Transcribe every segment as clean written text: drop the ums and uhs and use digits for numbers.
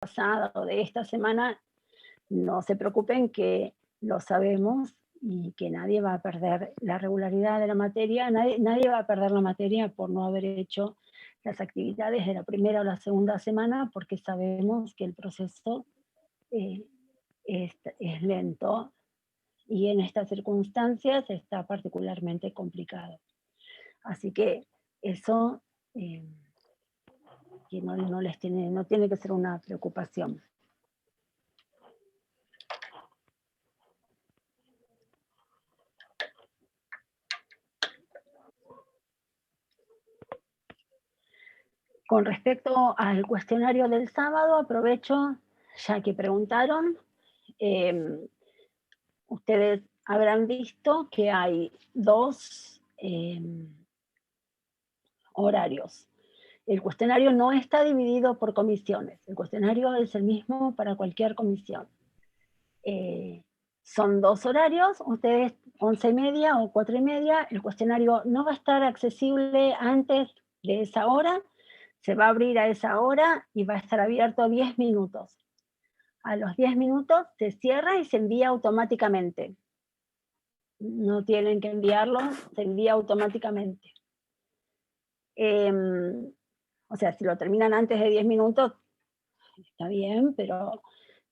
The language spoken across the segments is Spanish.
pasada o de esta semana, no se preocupen que lo sabemos y que nadie va a perder la regularidad de la materia, nadie va a perder la materia por no haber hecho las actividades de la primera o la segunda semana, porque sabemos que el proceso es lento y en estas circunstancias está particularmente complicado. Así que eso que no tiene que ser una preocupación. Con respecto al cuestionario del sábado, aprovecho, ya que preguntaron, ustedes habrán visto que hay dos horarios. El cuestionario no está dividido por comisiones, el cuestionario es el mismo para cualquier comisión. Son dos horarios, ustedes 11:30 o 4:30, el cuestionario no va a estar accesible antes de esa hora, se va a abrir a esa hora y va a estar abierto 10 minutos. A los 10 minutos se cierra y se envía automáticamente. No tienen que enviarlo, se envía automáticamente. O sea, si lo terminan antes de 10 minutos, está bien, pero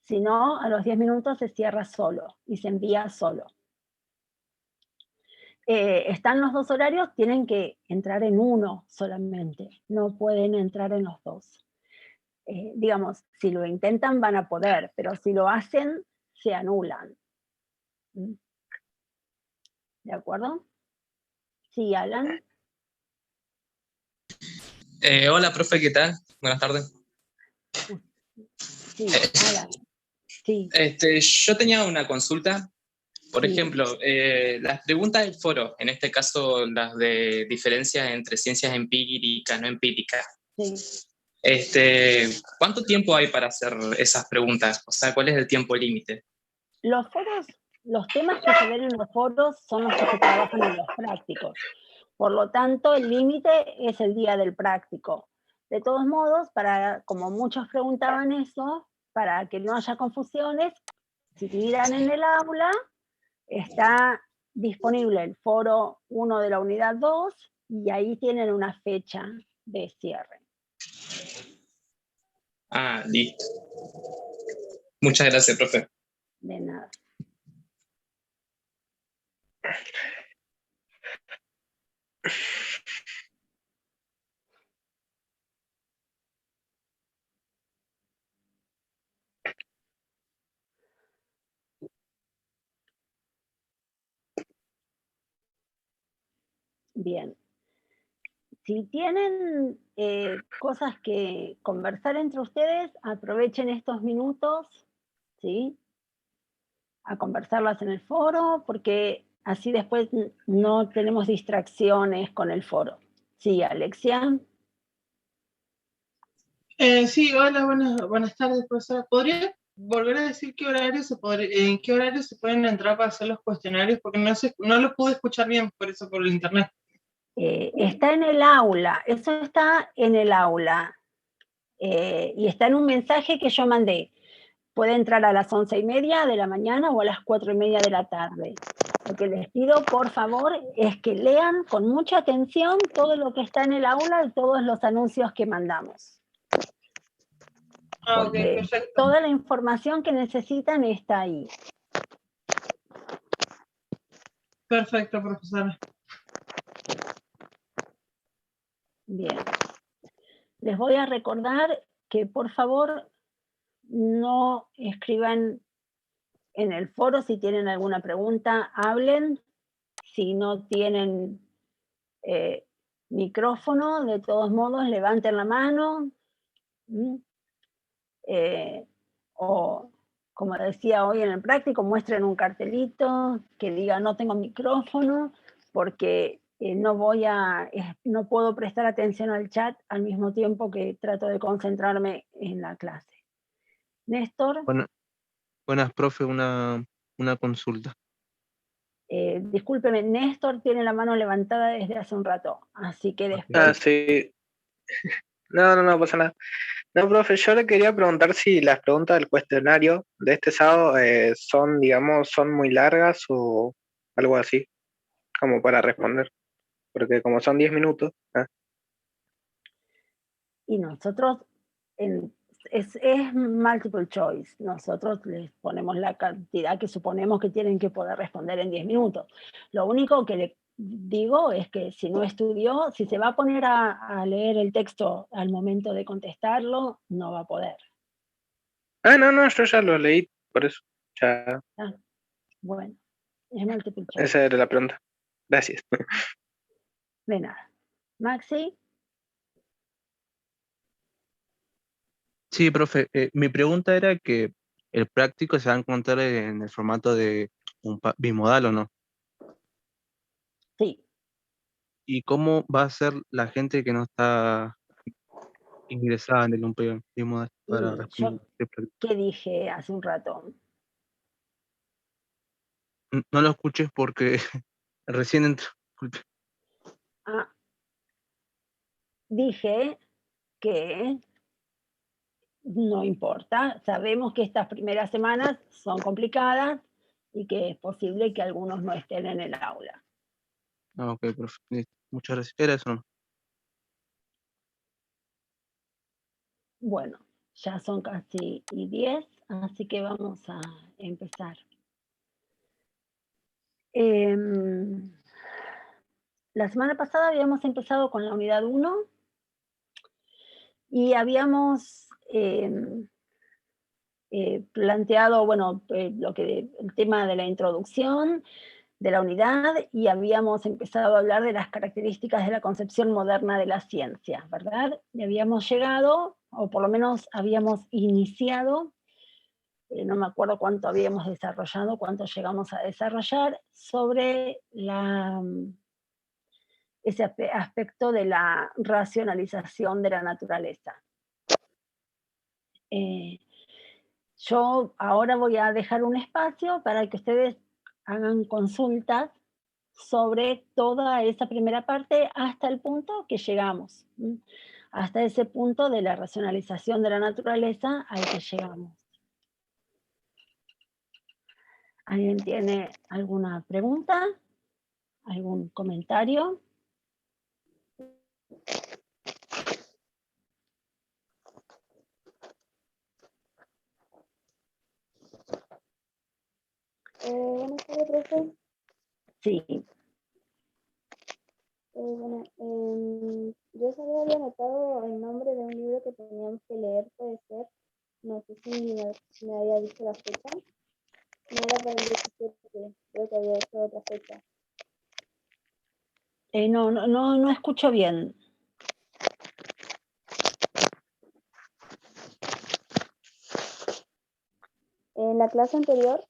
si no, a los 10 minutos se cierra solo y se envía solo. Están los dos horarios, tienen que entrar en uno solamente, no pueden entrar en los dos. Digamos, si lo intentan van a poder, pero si lo hacen, se anulan. ¿De acuerdo? Sí, Alan. Hola, profe, ¿qué tal? Buenas tardes. Sí, Alan. Sí. Yo tenía una consulta. Por Sí. ejemplo, las preguntas del foro, en este caso las de diferencia entre ciencias empíricas, no empíricas. Sí. ¿Cuánto tiempo hay para hacer esas preguntas? O sea, ¿cuál es el tiempo límite? Los foros, los temas que se ven en los foros son los que se trabajan en los prácticos. Por lo tanto, el límite es el día del práctico. De todos modos, como muchos preguntaban eso, para que no haya confusiones, si miran en el aula, está disponible el foro 1 de la unidad 2 y ahí tienen una fecha de cierre. Ah, listo. Muchas gracias, profe. De nada. Bien. Si tienen cosas que conversar entre ustedes, aprovechen estos minutos, ¿sí? A conversarlas en el foro, porque así después no tenemos distracciones con el foro. Sí, Alexia. Sí, hola, buenas tardes, profesora. ¿Podría volver a decir en qué horario se pueden entrar para hacer los cuestionarios? Porque no lo pude escuchar bien, por eso por el internet. Está en el aula, eso está en el aula. Y está en un mensaje que yo mandé. Puede entrar a las 11:30 de la mañana o a las 4:30 de la tarde. Lo que les pido, por favor, es que lean con mucha atención todo lo que está en el aula y todos los anuncios que mandamos. Ok, Porque perfecto. toda la información que necesitan está ahí. Perfecto, profesora. Bien. Les voy a recordar que, por favor, no escriban en el foro si tienen alguna pregunta, hablen. Si no tienen micrófono, de todos modos, levanten la mano. O, como decía hoy en el práctico, muestren un cartelito que diga no tengo micrófono, porque no puedo prestar atención al chat al mismo tiempo que trato de concentrarme en la clase. Néstor. Buenas, profe, una consulta. Discúlpeme, Néstor tiene la mano levantada desde hace un rato, así que después. Sí. No pasa nada. No, profe, yo le quería preguntar si las preguntas del cuestionario de este sábado son, digamos, son muy largas o algo así, como para responder. Porque como son 10 minutos. Y nosotros, es multiple choice, nosotros les ponemos la cantidad que suponemos que tienen que poder responder en 10 minutos. Lo único que le digo es que si no estudió, si se va a poner a leer el texto al momento de contestarlo, no va a poder. No, yo ya lo leí, por eso. Ya, Ah, bueno, es multiple choice. esa era la pregunta. Gracias. De nada. Maxi, Sí, profe, mi pregunta era que el práctico se va a encontrar en el formato de un bimodal o no. sí. ¿Y cómo va a ser la gente que no está ingresada en el bimodal para Y yo, responder este práctico? ¿qué dije hace un rato? No lo escuches porque recién entró. Disculpe. Ah, dije que no importa, sabemos que estas primeras semanas son complicadas y que es posible que algunos no estén en el aula. Ah, ok, profe. Listo. Muchas gracias. Era eso, ¿no? Bueno, ya son casi 10, así que vamos a empezar. La semana pasada habíamos empezado con la unidad 1 y habíamos planteado, bueno, el tema de la introducción de la unidad y habíamos empezado a hablar de las características de la concepción moderna de la ciencia, ¿verdad? Y habíamos llegado, o por lo menos habíamos iniciado, no me acuerdo cuánto habíamos desarrollado, cuánto llegamos a desarrollar, sobre ese aspecto de la racionalización de la naturaleza. Yo ahora voy a dejar un espacio para que ustedes hagan consultas sobre toda esa primera parte hasta el punto que llegamos, hasta ese punto de la racionalización de la naturaleza al que llegamos. ¿Alguien tiene alguna pregunta? ¿Algún comentario? Buenas tardes, profe. Sí. Bueno, yo solo había anotado el nombre de un libro que teníamos que leer, puede ser. No sé si me había dicho la fecha. No era para el 17, creo que había hecho otra fecha. No escucho bien. En la clase anterior,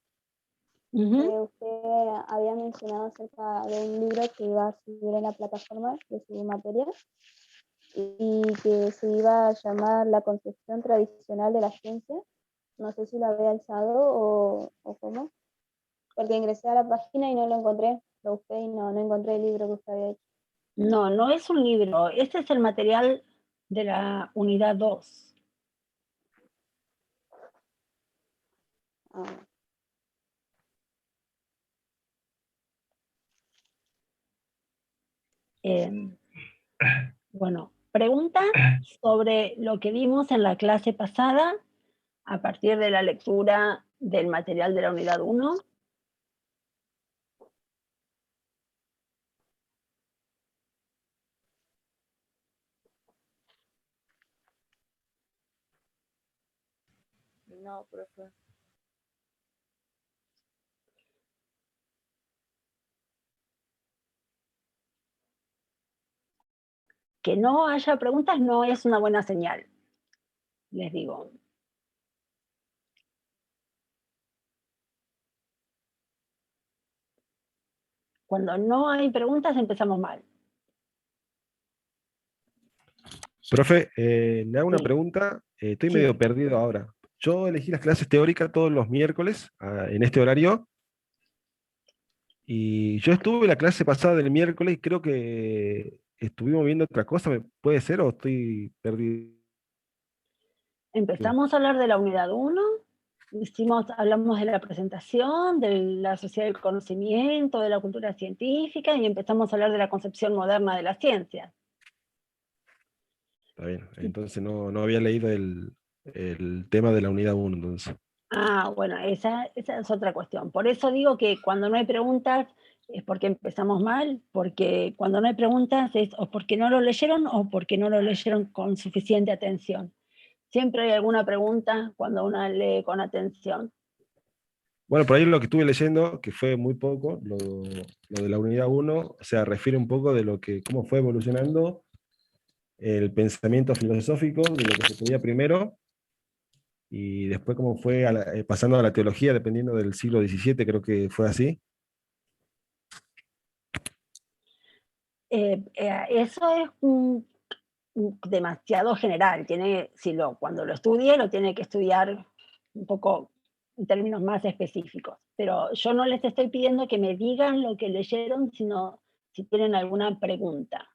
Uh-huh. usted había mencionado acerca de un libro que iba a subir en la plataforma de su materia y que se iba a llamar La concepción tradicional de la ciencia. No sé si lo había alzado o cómo, porque ingresé a la página y no lo encontré, lo busqué y no encontré el libro que usted había hecho. No es un libro, este es el material de la unidad 2. Ah. Bueno, pregunta sobre lo que vimos en la clase pasada a partir de la lectura del material de la unidad 1. No, profe. Que no haya preguntas no es una buena señal, les digo. Cuando no hay preguntas empezamos mal. Profe, le hago una Sí. pregunta. Estoy Sí. medio perdido ahora. Yo elegí las clases teóricas todos los miércoles en este horario. Y yo estuve en la clase pasada del miércoles y creo que estuvimos viendo otra cosa, ¿puede ser o estoy perdido? Empezamos a hablar de la unidad 1, hablamos de la presentación, de la sociedad del conocimiento, de la cultura científica, y empezamos a hablar de la concepción moderna de la ciencia. Está bien, entonces no había leído el tema de la unidad 1, entonces. Ah, bueno, esa es otra cuestión. Por eso digo que cuando no hay preguntas es porque empezamos mal, porque cuando no hay preguntas es o porque no lo leyeron o porque no lo leyeron con suficiente atención. Siempre hay alguna pregunta cuando uno lee con atención. Bueno, por ahí lo que estuve leyendo, que fue muy poco, lo de la unidad 1, o sea, refiere un poco de cómo fue evolucionando el pensamiento filosófico, de lo que se estudia primero, y después cómo fue pasando a la teología, dependiendo del siglo XVII, creo que fue así. Eso es demasiado general. Cuando lo estudie, lo tiene que estudiar un poco en términos más específicos. Pero yo no les estoy pidiendo que me digan lo que leyeron, sino si tienen alguna pregunta.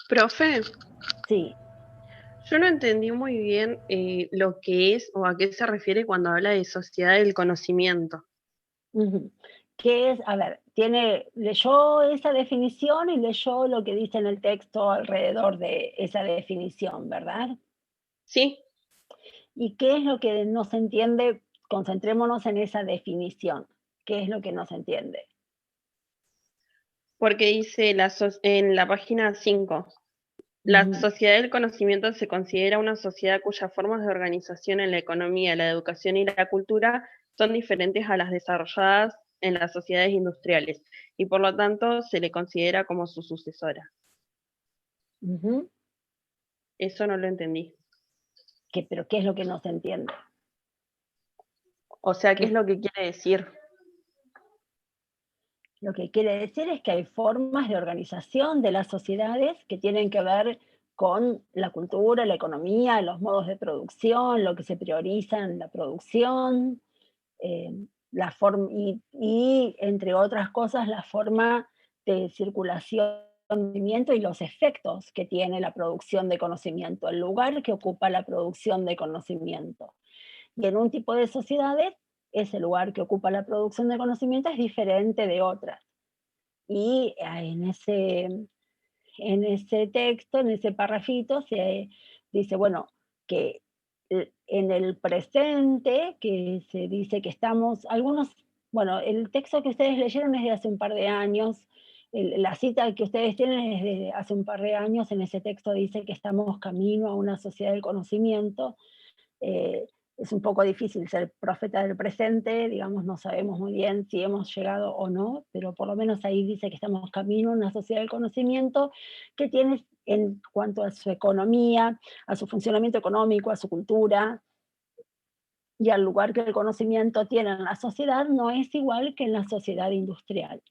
Profe, Sí. yo no entendí muy bien lo que es o a qué se refiere cuando habla de sociedad del conocimiento. Ujú. ¿Qué es? A ver, leyó esa definición y leyó lo que dice en el texto alrededor de esa definición, ¿verdad? Sí, ¿Y qué es lo que no se entiende? Concentrémonos en esa definición. ¿Qué es lo que no se entiende? porque dice en la página 5, la Ujú. sociedad del conocimiento se considera una sociedad cuyas formas de organización en la economía, la educación y la cultura son diferentes a las desarrolladas en las sociedades industriales y por lo tanto se le considera como su sucesora. Ujú. Eso no lo entendí. ¿Pero qué es lo que no se entiende? O sea, ¿qué ¿Qué- es lo que quiere decir? Lo que quiere decir es que hay formas de organización de las sociedades que tienen que ver con la cultura, la economía, los modos de producción, lo que se prioriza en la producción, eh, y entre otras cosas la forma de circulación de conocimiento y los efectos que tiene la producción de conocimiento, el lugar que ocupa la producción de conocimiento. Y en un tipo de sociedades, ese lugar que ocupa la producción de conocimiento es diferente de otras. Y en ese texto, en ese parrafito, se dice, bueno, que en el presente, que se dice que bueno, el texto que ustedes leyeron es de hace un par de años, la cita que ustedes tienen es de hace un par de años, en ese texto dice que estamos camino a una sociedad del conocimiento. Es un poco difícil ser profeta del presente, digamos, no sabemos muy bien si hemos llegado o no, pero por lo menos ahí dice que estamos camino a una sociedad del conocimiento que tiene en cuanto a su economía, a su funcionamiento económico, a su cultura y al lugar que el conocimiento tiene en la sociedad, no es igual que en la sociedad industrial.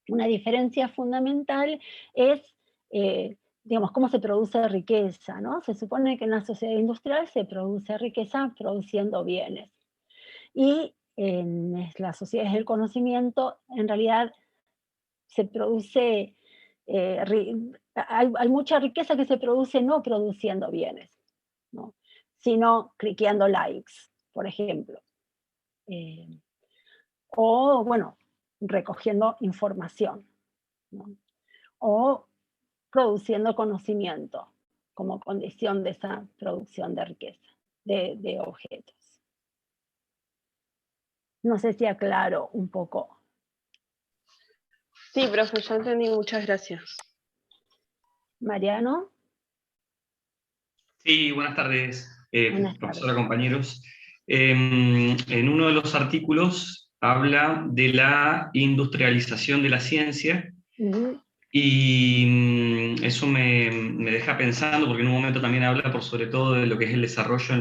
Una diferencia fundamental es, digamos, cómo se produce riqueza, ¿no? Se supone que en la sociedad industrial se produce riqueza produciendo bienes. Y en las sociedades del conocimiento, en realidad, se produce, hay mucha riqueza que se produce no produciendo bienes, ¿no? Sino cliqueando likes, por ejemplo. O, bueno, recogiendo información, ¿no? O produciendo conocimiento como condición de esa producción de riqueza, de objetos. No sé si aclaro un poco. Sí, profe, ya entendí, muchas gracias. Mariano. Sí, buenas tardes, Buenas profesora, tardes. compañeros. En uno de los artículos habla de la industrialización de la ciencia Ujú. y eso me deja pensando, porque en un momento también habla por sobre todo de lo que es el desarrollo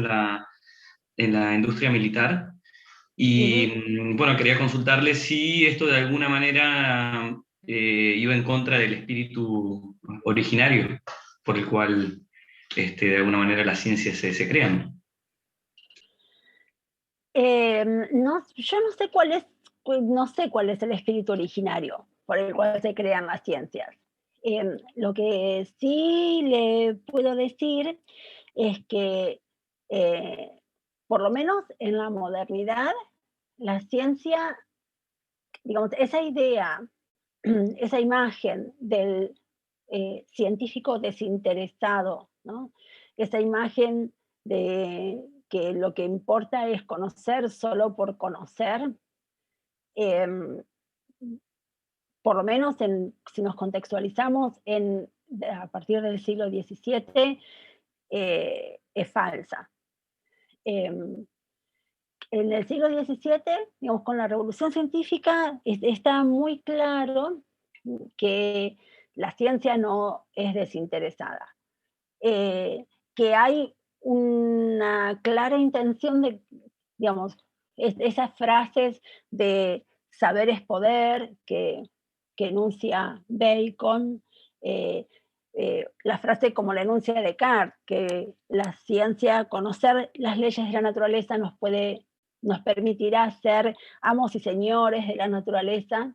en la industria militar. Y Ujú. bueno, quería consultarle si esto de alguna manera iba en contra del espíritu originario por el cual de alguna manera las ciencias se crean. No, yo no sé cuál es el espíritu originario por el cual se crean las ciencias. Lo que sí le puedo decir es que, por lo menos en la modernidad, la ciencia, digamos, esa idea, esa imagen del científico desinteresado, ¿no? Esa imagen de que lo que importa es conocer solo por conocer, por lo menos si nos contextualizamos a partir del siglo XVII, es falsa. En el siglo XVII, digamos, con la revolución científica, está muy claro que la ciencia no es desinteresada, que hay una clara intención de, digamos, esas frases de saber es poder que enuncia Bacon, la frase como la enuncia Descartes, que la ciencia, conocer las leyes de la naturaleza nos permitirá ser amos y señores de la naturaleza.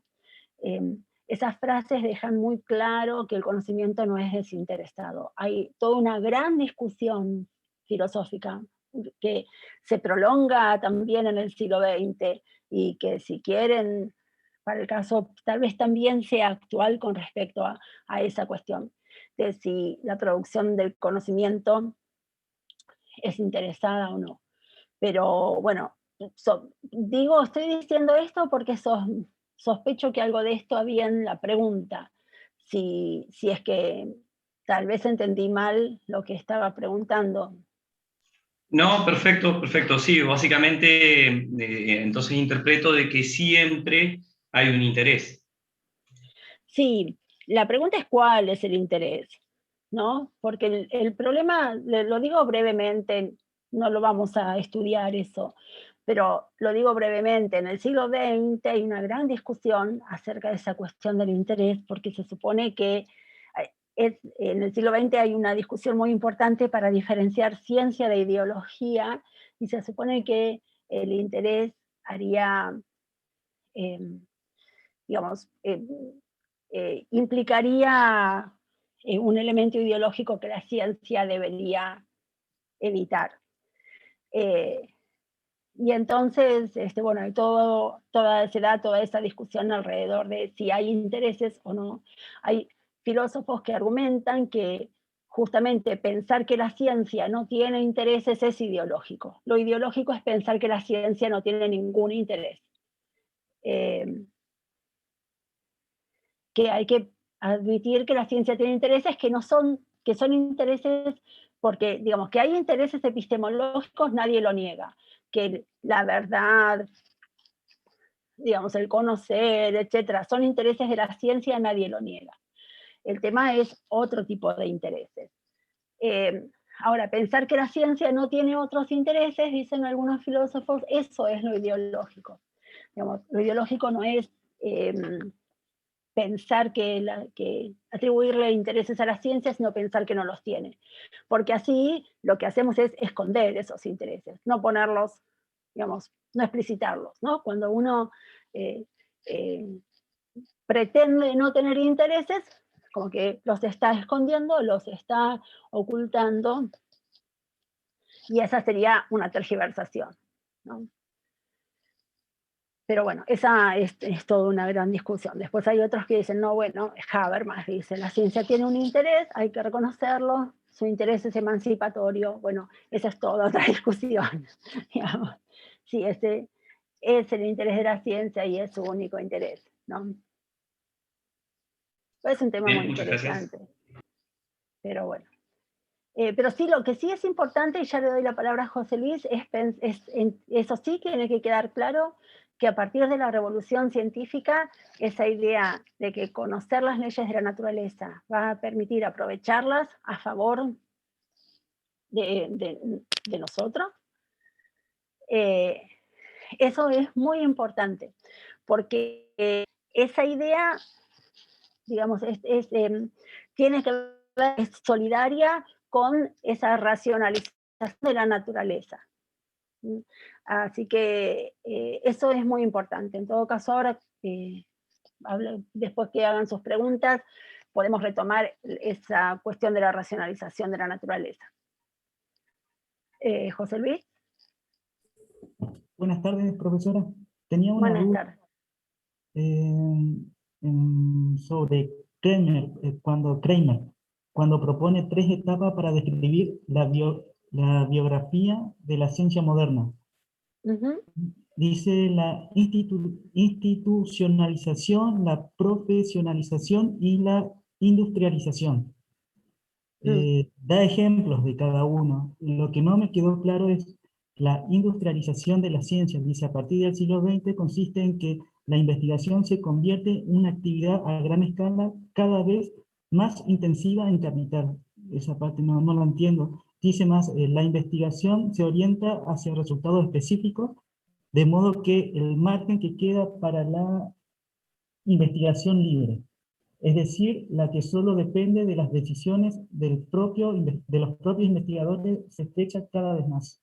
Esas frases dejan muy claro que el conocimiento no es desinteresado. Hay toda una gran discusión filosófica que se prolonga también en el siglo XX y que, si quieren, para el caso tal vez también sea actual con respecto a esa cuestión de si la producción del conocimiento es interesada o no. Pero bueno, estoy diciendo esto porque sospecho que algo de esto había en la pregunta, si es que tal vez entendí mal lo que estaba preguntando. No, perfecto, perfecto. Sí, básicamente entonces interpreto de que siempre hay un interés. Sí, la pregunta es cuál es el interés, ¿no? Porque el problema, lo digo brevemente, no lo vamos a estudiar eso, pero lo digo brevemente, en el siglo XX hay una gran discusión acerca de esa cuestión del interés, porque se supone que en el siglo XX hay una discusión muy importante para diferenciar ciencia de ideología, y se supone que el interés haría, digamos, implicaría un elemento ideológico que la ciencia debería evitar. Y entonces, bueno, hay se da toda esa discusión alrededor de si hay intereses o no. Hay filósofos que argumentan que justamente pensar que la ciencia no tiene intereses es ideológico. Lo ideológico es pensar que la ciencia no tiene ningún interés. Que hay que admitir que la ciencia tiene intereses que son intereses porque, digamos, que hay intereses epistemológicos, nadie lo niega, que la verdad, digamos, el conocer, etcétera, son intereses de la ciencia, nadie lo niega. El tema es otro tipo de intereses. Ahora, pensar que la ciencia no tiene otros intereses, dicen algunos filósofos, eso es lo ideológico. Digamos, lo ideológico no es pensar que atribuirle intereses a la ciencia, sino pensar que no los tiene. Porque así lo que hacemos es esconder esos intereses, no ponerlos, digamos, no explicitarlos, ¿no? Cuando uno pretende no tener intereses, como que los está escondiendo, los está ocultando, y esa sería una tergiversación, ¿no? Pero bueno, esa es toda una gran discusión. Después hay otros que dicen, no, bueno, Habermas dice, la ciencia tiene un interés, hay que reconocerlo, su interés es emancipatorio. Bueno, esa es toda otra discusión, digamos. Sí, ese es el interés de la ciencia y es su único interés, ¿no? Es un tema Bien, muy muchas interesante. gracias. Pero bueno. Pero sí, lo que sí es importante, y ya le doy la palabra a José Luis, eso sí tiene que quedar claro, que a partir de la revolución científica, esa idea de que conocer las leyes de la naturaleza va a permitir aprovecharlas a favor de nosotros, eso es muy importante, porque esa idea digamos, tiene que ver, es solidaria con esa racionalización de la naturaleza. Así que eso es muy importante. En todo caso, ahora, después que hagan sus preguntas, podemos retomar esa cuestión de la racionalización de la naturaleza. José Luis. Buenas tardes, profesora. Tenía una Buenas duda sobre Kramer, cuando propone 3 etapas para describir la biografía de la ciencia moderna. Dice la institucionalización, la profesionalización y la industrialización. Da ejemplos de cada uno. Lo que no me quedó claro es la industrialización de la ciencia. Dice, a partir del siglo XX consiste en que la investigación se convierte en una actividad a gran escala, cada vez más intensiva en capital. Esa parte no la entiendo. Dice más, la investigación se orienta hacia resultados específicos, de modo que el margen que queda para la investigación libre, es decir, la que solo depende de las decisiones de los propios investigadores, se estrecha cada vez más.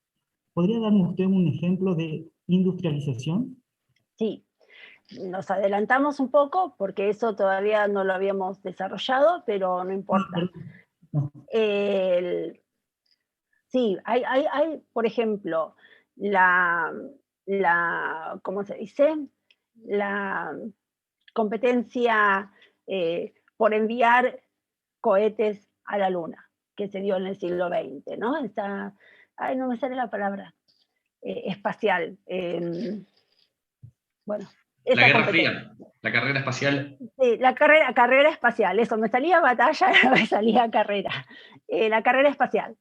¿Podría darme usted un ejemplo de industrialización? Sí, nos adelantamos un poco porque eso todavía no lo habíamos desarrollado, pero no importa. Sí, hay, por ejemplo, ¿cómo se dice? La competencia por enviar cohetes a la Luna, que se dio en el siglo XX, ¿no? No me sale la palabra, espacial. Bueno, esa la Guerra Fría, la carrera espacial. Sí, la carrera espacial, eso, me salía batalla, me salía carrera. La carrera espacial,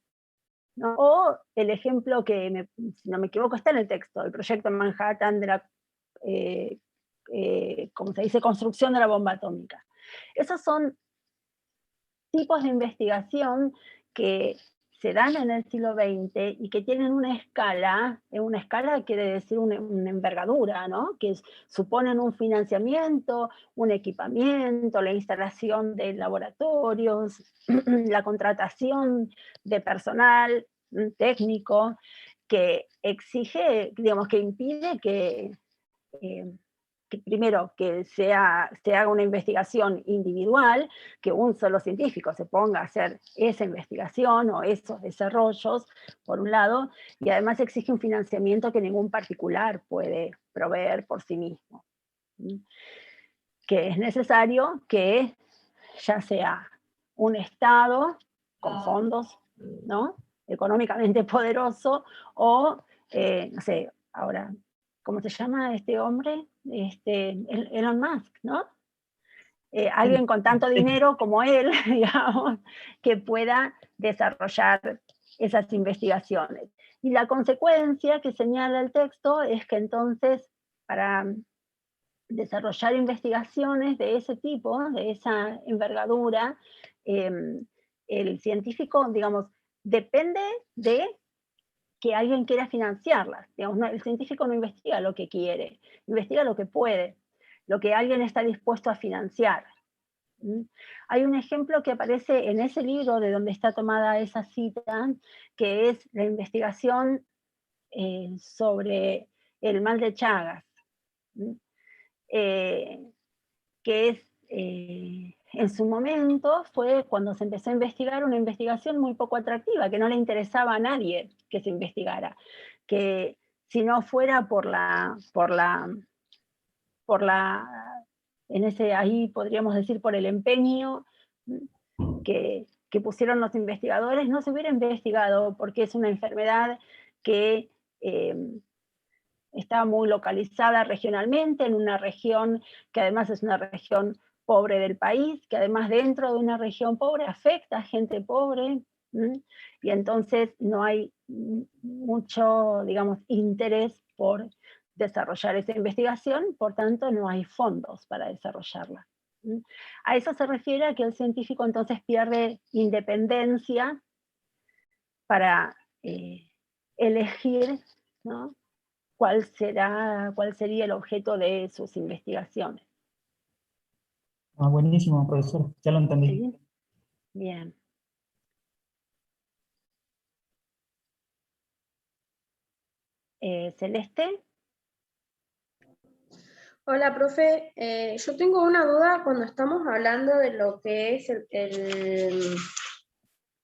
¿no? O el ejemplo que, si no me equivoco, está en el texto, el proyecto Manhattan de la, ¿cómo se dice?, construcción de la bomba atómica. Esos son tipos de investigación que se dan en el siglo XX y que tienen una escala quiere decir una envergadura, ¿no? Que suponen un financiamiento, un equipamiento, la instalación de laboratorios, la contratación de personal técnico, que exige, digamos, que impide que primero que se haga una investigación individual, que un solo científico se ponga a hacer esa investigación o esos desarrollos, por un lado, y además exige un financiamiento que ningún particular puede proveer por sí mismo. Que es necesario que ya sea un Estado con fondos, ¿no?, económicamente poderoso, o, no sé, ahora, ¿cómo se llama este hombre? Elon Musk, ¿no? Alguien con tanto dinero como él, digamos, que pueda desarrollar esas investigaciones. Y la consecuencia que señala el texto es que entonces, para desarrollar investigaciones de ese tipo, de esa envergadura, el científico, digamos, depende de que alguien quiera financiarlas. Digamos, el científico no investiga lo que quiere, investiga lo que puede, lo que alguien está dispuesto a financiar. Hay un ejemplo que aparece en ese libro de donde está tomada esa cita, que es la investigación sobre el mal de Chagas, que es, en su momento fue cuando se empezó a investigar, una investigación muy poco atractiva, que no le interesaba a nadie que se investigara, que si no fuera ahí podríamos decir por el empeño que pusieron los investigadores, no se hubiera investigado, porque es una enfermedad que está muy localizada regionalmente, en una región que además es una región pobre del país, que además dentro de una región pobre afecta a gente pobre, y entonces no hay mucho, digamos, interés por desarrollar esa investigación, por tanto no hay fondos para desarrollarla. A eso se refiere a que el científico entonces pierde independencia para elegir, ¿no?, cuál sería el objeto de sus investigaciones. Ah, buenísimo, profesor, ya lo entendí. ¿Sí? Bien. Celeste. Hola, profe. Yo tengo una duda cuando estamos hablando de lo que es el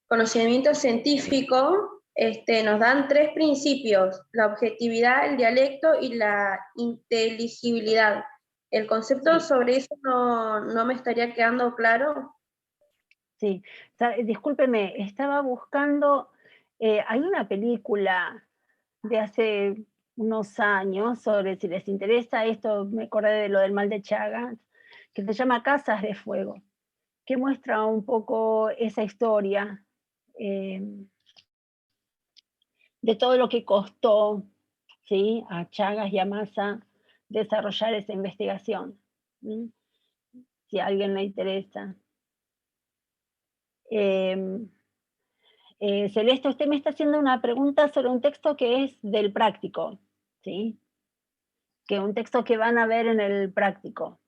conocimiento científico. Nos dan 3 principios: la objetividad, el dialecto y la inteligibilidad. ¿El concepto Sí. sobre eso no me estaría quedando claro? Sí, discúlpeme, estaba buscando, hay una película de hace unos años sobre, si les interesa esto, me acordé de lo del mal de Chagas, que se llama Casas de Fuego, que muestra un poco esa historia de todo lo que costó, ¿sí?, a Chagas y a Massa desarrollar esa investigación. ¿Sí? Si a alguien le interesa. Celeste, usted me está haciendo una pregunta sobre un texto que es del práctico, ¿sí? Que un texto que van a ver en el práctico.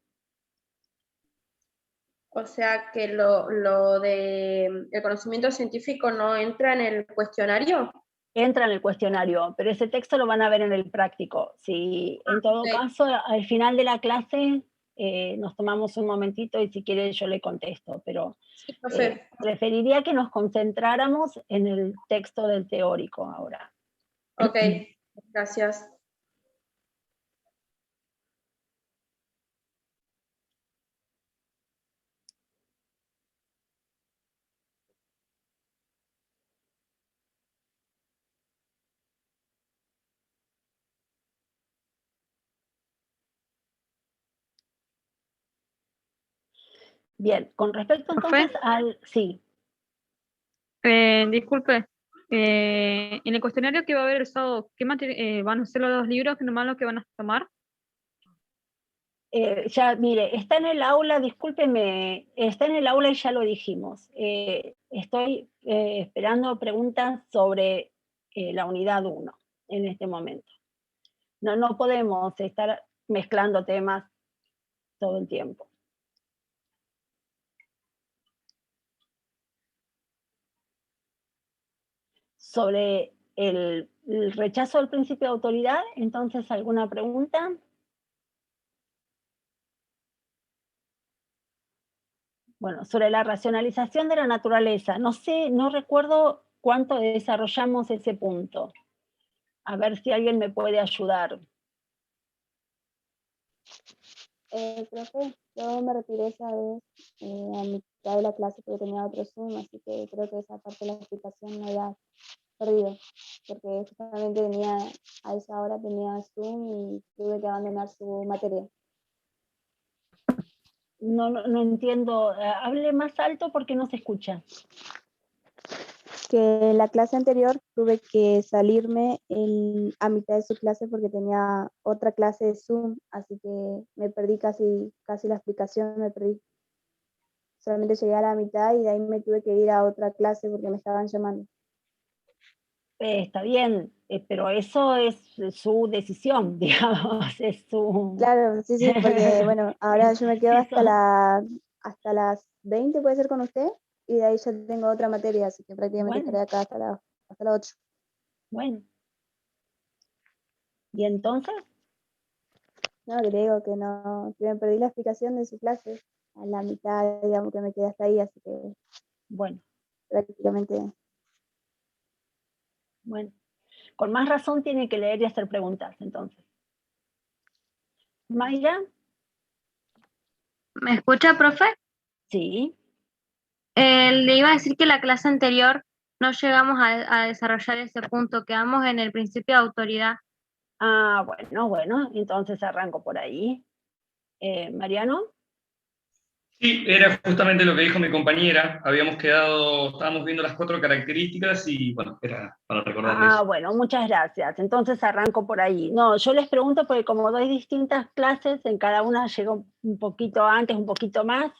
O sea que lo de el conocimiento científico no entra en el cuestionario. Entra en el cuestionario, pero ese texto lo van a ver en el práctico. Si en todo ok. caso, al final de la clase, nos tomamos un momentito y si quiere yo le contesto, pero Sí, profe. preferiría que nos concentráramos en el texto del teórico ahora. Ok, gracias. Bien, con respecto ¿Profe? entonces al... Sí, Disculpe, en el cuestionario que va a haber el sábado, ¿qué van a ser los 2 libros que nomás lo que van a tomar? ya, mire, está en el aula, discúlpeme, está en el aula y ya lo dijimos. Estoy esperando preguntas sobre la unidad 1 en este momento. No podemos estar mezclando temas todo el tiempo. Sobre el rechazo del principio de autoridad, entonces, ¿alguna pregunta? Bueno, sobre la racionalización de la naturaleza, no sé, no recuerdo cuánto desarrollamos ese punto. A ver si alguien me puede ayudar. Profe, yo me retiré esa vez a mitad de la clase porque tenía otro Zoom, así que creo que esa parte de la explicación me había perdido, porque justamente a esa hora tenía Zoom y tuve que abandonar su materia. No entiendo, hable más alto porque no se escucha. Que en la clase anterior tuve que salirme a mitad de su clase porque tenía otra clase de Zoom, así que me perdí casi la explicación, me perdí. Solamente llegué a la mitad y de ahí me tuve que ir a otra clase porque me estaban llamando. Está bien, pero eso es su decisión, digamos, es su... Claro, sí, porque bueno, ahora yo me quedo hasta las 20, puede ser con usted, y de ahí ya tengo otra materia, así que prácticamente Bueno. estaré acá hasta las 8. Bueno. ¿Y entonces? No, le digo que no, que me perdí la explicación de su clase a la mitad, digamos que me quedé hasta ahí, así que bueno, prácticamente. Bueno, con más razón tiene que leer y hacer preguntas, entonces. Mayra, ¿Me escucha, profe? sí. Le iba a decir que la clase anterior no llegamos a desarrollar ese punto, quedamos en el principio de autoridad. Ah, bueno, entonces arranco por ahí. Mariano. Sí, era justamente lo que dijo mi compañera. Estábamos viendo las 4 características y bueno, era para recordarles. Ah, bueno, muchas gracias. Entonces arranco por ahí. No, yo les pregunto porque como doy distintas clases, en cada una llego un poquito antes, un poquito más,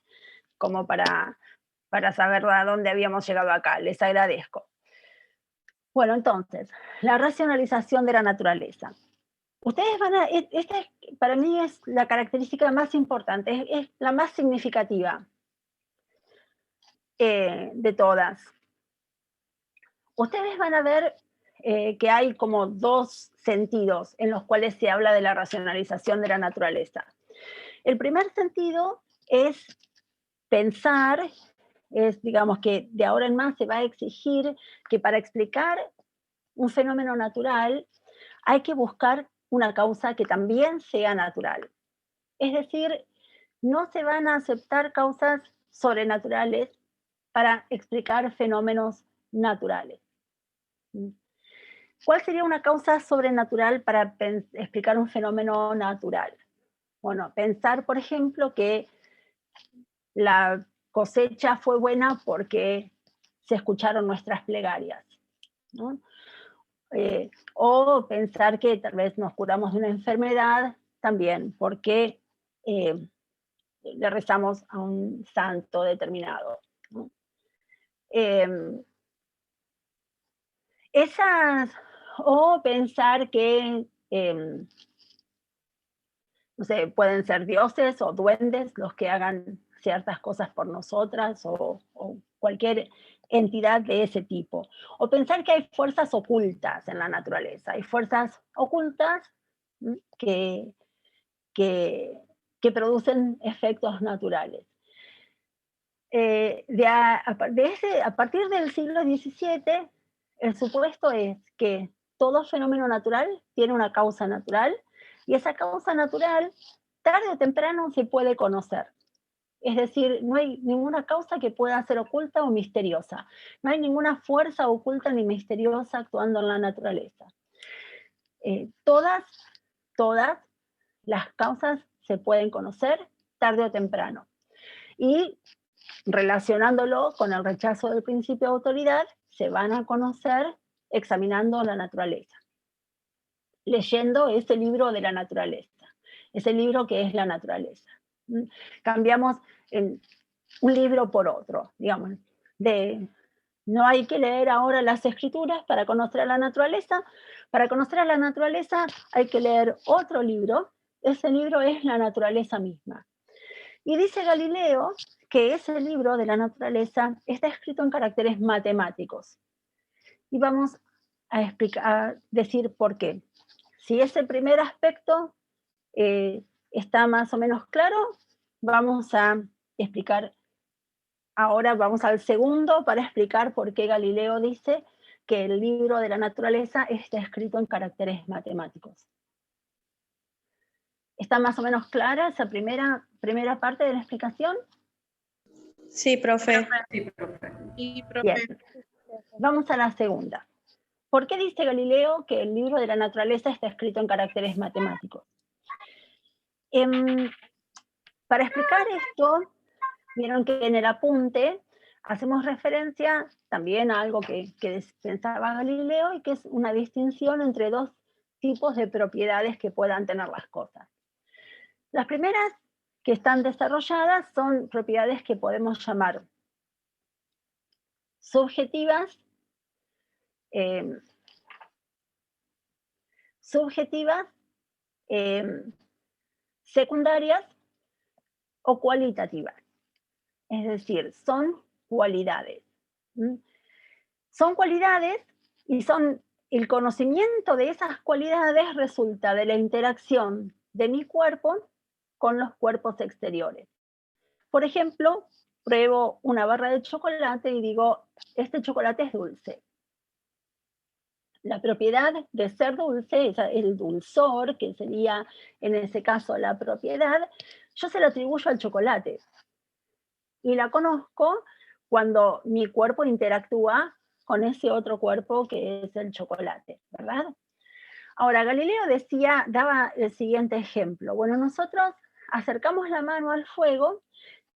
como para saber a dónde habíamos llegado acá. Les agradezco. Bueno, entonces, la racionalización de la naturaleza. Ustedes van a, esta para mí es la característica más importante, es la más significativa de todas. Ustedes van a ver que hay como dos sentidos en los cuales se habla de la racionalización de la naturaleza. El primer sentido es pensar, es digamos que de ahora en más se va a exigir que para explicar un fenómeno natural hay que buscar una causa que también sea natural. Es decir, no se van a aceptar causas sobrenaturales para explicar fenómenos naturales. ¿Cuál sería una causa sobrenatural para explicar un fenómeno natural? Bueno, pensar, por ejemplo, que la cosecha fue buena porque se escucharon nuestras plegarias, ¿no? O pensar que tal vez nos curamos de una enfermedad también porque le rezamos a un santo determinado, ¿no? O pensar que, no sé, pueden ser dioses o duendes los que hagan ciertas cosas por nosotras o cualquier entidad de ese tipo. O pensar que hay fuerzas ocultas en la naturaleza, hay fuerzas ocultas que producen efectos naturales. A partir del siglo XVII, el supuesto es que todo fenómeno natural tiene una causa natural, y esa causa natural, tarde o temprano, se puede conocer. Es decir, no hay ninguna causa que pueda ser oculta o misteriosa. No hay ninguna fuerza oculta ni misteriosa actuando en la naturaleza. Todas las causas se pueden conocer tarde o temprano. Y relacionándolo con el rechazo del principio de autoridad, se van a conocer examinando la naturaleza, leyendo ese libro de la naturaleza, ese libro que es la naturaleza. Cambiamos un libro por otro, digamos, no hay que leer ahora las escrituras para conocer a la naturaleza. Para conocer a la naturaleza hay que leer otro libro, ese libro es la naturaleza misma. Y dice Galileo que ese libro de la naturaleza está escrito en caracteres matemáticos. Y vamos a decir por qué. Si ese primer aspecto está más o menos claro, vamos a explicar. Ahora vamos al segundo para explicar por qué Galileo dice que el libro de la naturaleza está escrito en caracteres matemáticos. ¿Está más o menos clara esa primera parte de la explicación? Sí, profe. Bien. Vamos a la segunda. ¿Por qué dice Galileo que el libro de la naturaleza está escrito en caracteres matemáticos? Para explicar esto, vieron que en el apunte hacemos referencia también a algo que pensaba Galileo, y que es una distinción entre dos tipos de propiedades que puedan tener las cosas. Las primeras que están desarrolladas son propiedades que podemos llamar subjetivas, secundarias o cualitativas. Es decir, son cualidades. Son cualidades, y el conocimiento de esas cualidades resulta de la interacción de mi cuerpo con los cuerpos exteriores. Por ejemplo, pruebo una barra de chocolate y digo, este chocolate es dulce. La propiedad de ser dulce, el dulzor, que sería en ese caso la propiedad, yo se la atribuyo al chocolate. Y la conozco cuando mi cuerpo interactúa con ese otro cuerpo que es el chocolate, ¿verdad? Ahora, Galileo daba el siguiente ejemplo. Bueno, nosotros acercamos la mano al fuego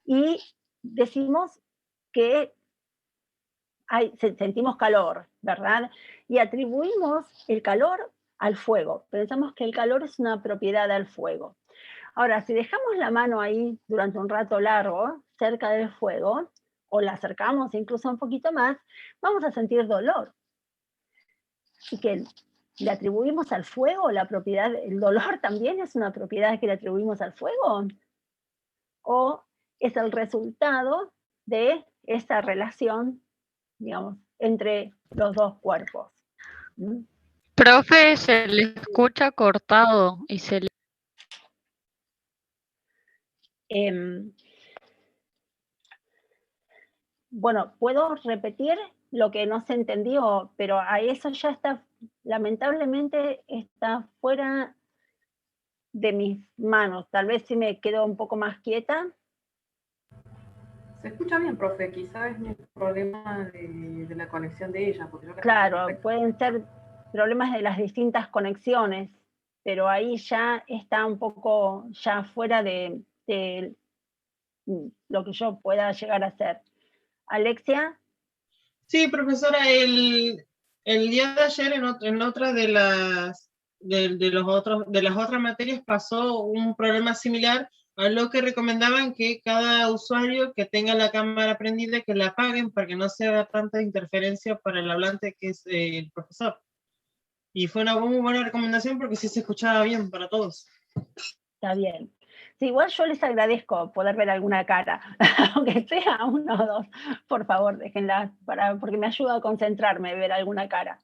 y decimos que sentimos calor, ¿verdad? Y atribuimos el calor al fuego. Pensamos que el calor es una propiedad del fuego. Ahora, si dejamos la mano ahí durante un rato largo, cerca del fuego, o la acercamos incluso un poquito más, vamos a sentir dolor. Y que ¿Le atribuimos al fuego la propiedad? ¿El dolor también es una propiedad que le atribuimos al fuego? ¿O es el resultado de esa relación, digamos, entre los dos cuerpos? ¿Mm? Profe, se le escucha cortado y se le... Bueno, puedo repetir lo que no se entendió, pero a eso ya está, lamentablemente está fuera de mis manos. Tal vez si me quedo un poco más quieta. Se escucha bien, profe, quizás es un problema de la conexión de ella. Porque yo la Claro, escucho perfecto. pueden ser problemas de las distintas conexiones, pero ahí ya está un poco ya fuera de lo que yo pueda llegar a hacer. Alexia. Sí, profesora, el día de ayer en otra de las otras materias pasó un problema similar, a lo que recomendaban que cada usuario que tenga la cámara prendida, que la apaguen para que no se haga tanta interferencia para el hablante que es el profesor. Y fue una muy buena recomendación porque sí se escuchaba bien para todos. Está bien. Sí, igual yo les agradezco poder ver alguna cara, aunque sea uno o dos, por favor, déjenla, porque me ayuda a concentrarme, ver alguna cara.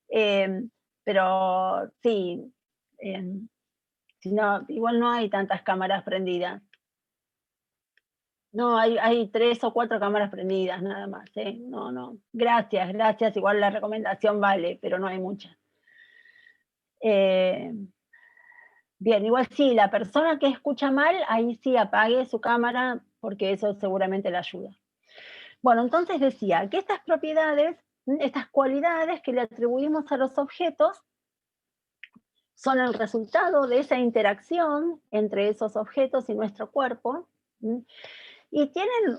Pero sí, si no, igual no hay tantas cámaras prendidas. No, hay 3 o 4 cámaras prendidas nada más. No. Gracias, igual la recomendación vale, pero no hay muchas. Bien, igual sí, la persona que escucha mal, ahí sí apague su cámara, porque eso seguramente le ayuda. Bueno, entonces decía que estas propiedades, estas cualidades que le atribuimos a los objetos, son el resultado de esa interacción entre esos objetos y nuestro cuerpo, y tienen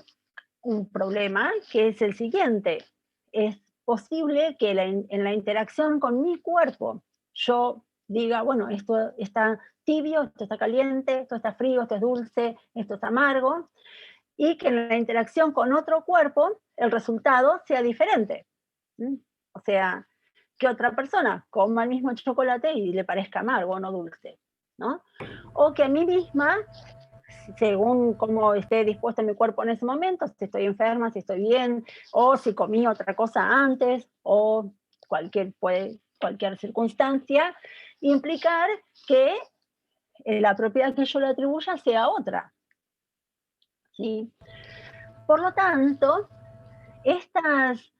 un problema que es el siguiente. Es posible que en la interacción con mi cuerpo yo diga, bueno, esto está tibio, esto está caliente, esto está frío, esto es dulce, esto es amargo, y que en la interacción con otro cuerpo el resultado sea diferente. O sea, que otra persona coma el mismo chocolate y le parezca amargo o no dulce, ¿no? O que a mí misma, según cómo esté dispuesto mi cuerpo en ese momento, si estoy enferma, si estoy bien, o si comí otra cosa antes, o cualquier circunstancia, implicar que la propiedad que yo le atribuya sea otra. ¿Sí? Por lo tanto, estas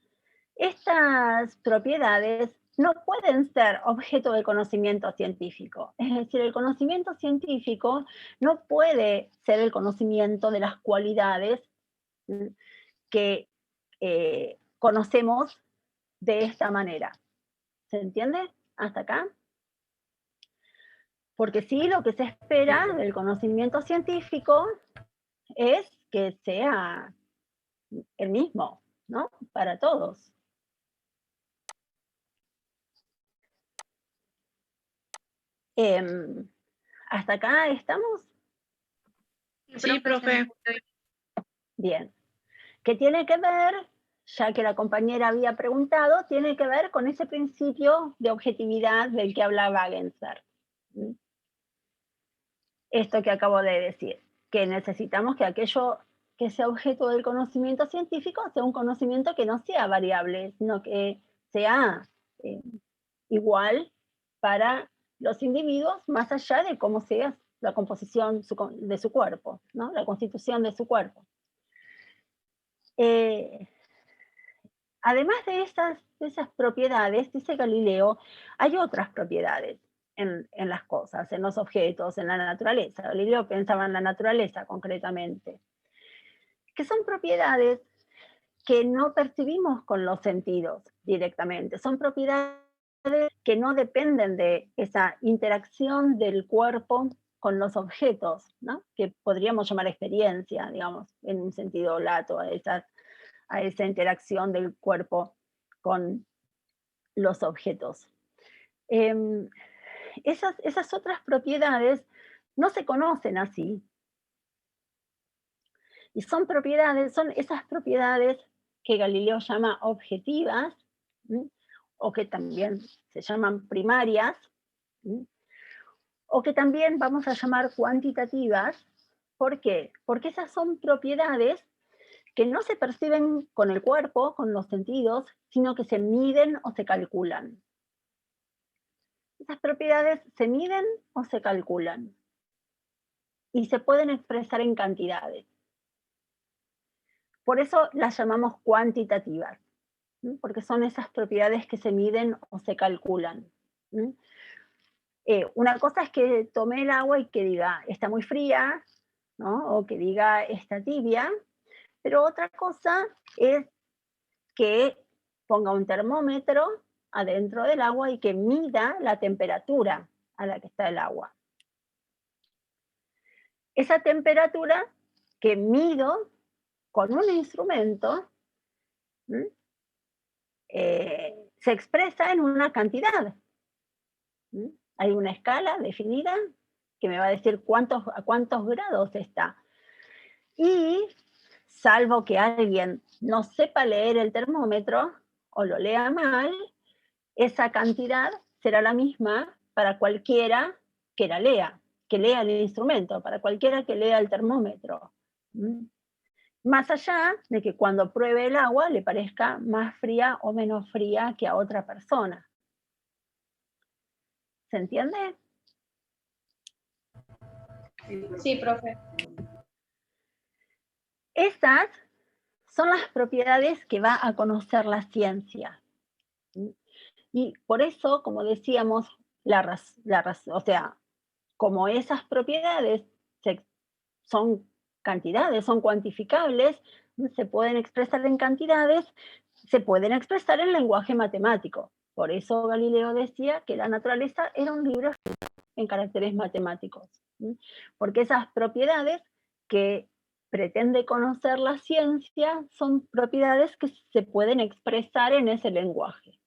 propiedades no pueden ser objeto de conocimiento científico. Es decir, el conocimiento científico no puede ser el conocimiento de las cualidades que conocemos de esta manera. ¿Se entiende hasta acá? Porque sí, lo que se espera del conocimiento científico es que sea el mismo, ¿no? Para todos. ¿Hasta acá estamos? Sí, profe. Bien. ¿Qué tiene que ver? Ya que la compañera había preguntado, tiene que ver con ese principio de objetividad del que habla Wagensberg. Esto que acabo de decir, que necesitamos que aquello que sea objeto del conocimiento científico sea un conocimiento que no sea variable, sino que sea igual para los individuos, más allá de cómo sea la composición de su cuerpo, ¿no? La constitución de su cuerpo. Además de esas propiedades, dice Galileo, hay otras propiedades en las cosas, en los objetos, en la naturaleza. Galileo pensaba en la naturaleza concretamente, que son propiedades que no percibimos con los sentidos directamente, son propiedades que no dependen de esa interacción del cuerpo con los objetos, ¿no? Que podríamos llamar experiencia, digamos, en un sentido lato a esa interacción del cuerpo con los objetos. Esas otras propiedades no se conocen así. Y son esas propiedades que Galileo llama objetivas, o que también se llaman primarias, o que también vamos a llamar cuantitativas. ¿Por qué? Porque esas son propiedades que no se perciben con el cuerpo, con los sentidos, sino que se miden o se calculan. Esas propiedades se miden o se calculan y se pueden expresar en cantidades. Por eso las llamamos cuantitativas, porque son esas propiedades que se miden o se calculan. Una cosa es que tome el agua y que diga, está muy fría, ¿no? O que diga, está tibia, pero otra cosa es que ponga un termómetro adentro del agua y que mida la temperatura a la que está el agua. Esa temperatura que mido con un instrumento se expresa en una cantidad. Hay una escala definida que me va a decir a cuántos grados está. Y salvo que alguien no sepa leer el termómetro o lo lea mal, esa cantidad será la misma para cualquiera que la lea, que lea el instrumento, para cualquiera que lea el termómetro. Más allá de que cuando pruebe el agua le parezca más fría o menos fría que a otra persona. ¿Se entiende? Sí, profe. Estas son las propiedades que va a conocer la ciencia. Y por eso, como decíamos, o sea, como esas propiedades son cantidades, son cuantificables, se pueden expresar en cantidades, se pueden expresar en lenguaje matemático. Por eso Galileo decía que la naturaleza era un libro en caracteres matemáticos. Porque esas propiedades que pretende conocer la ciencia son propiedades que se pueden expresar en ese lenguaje.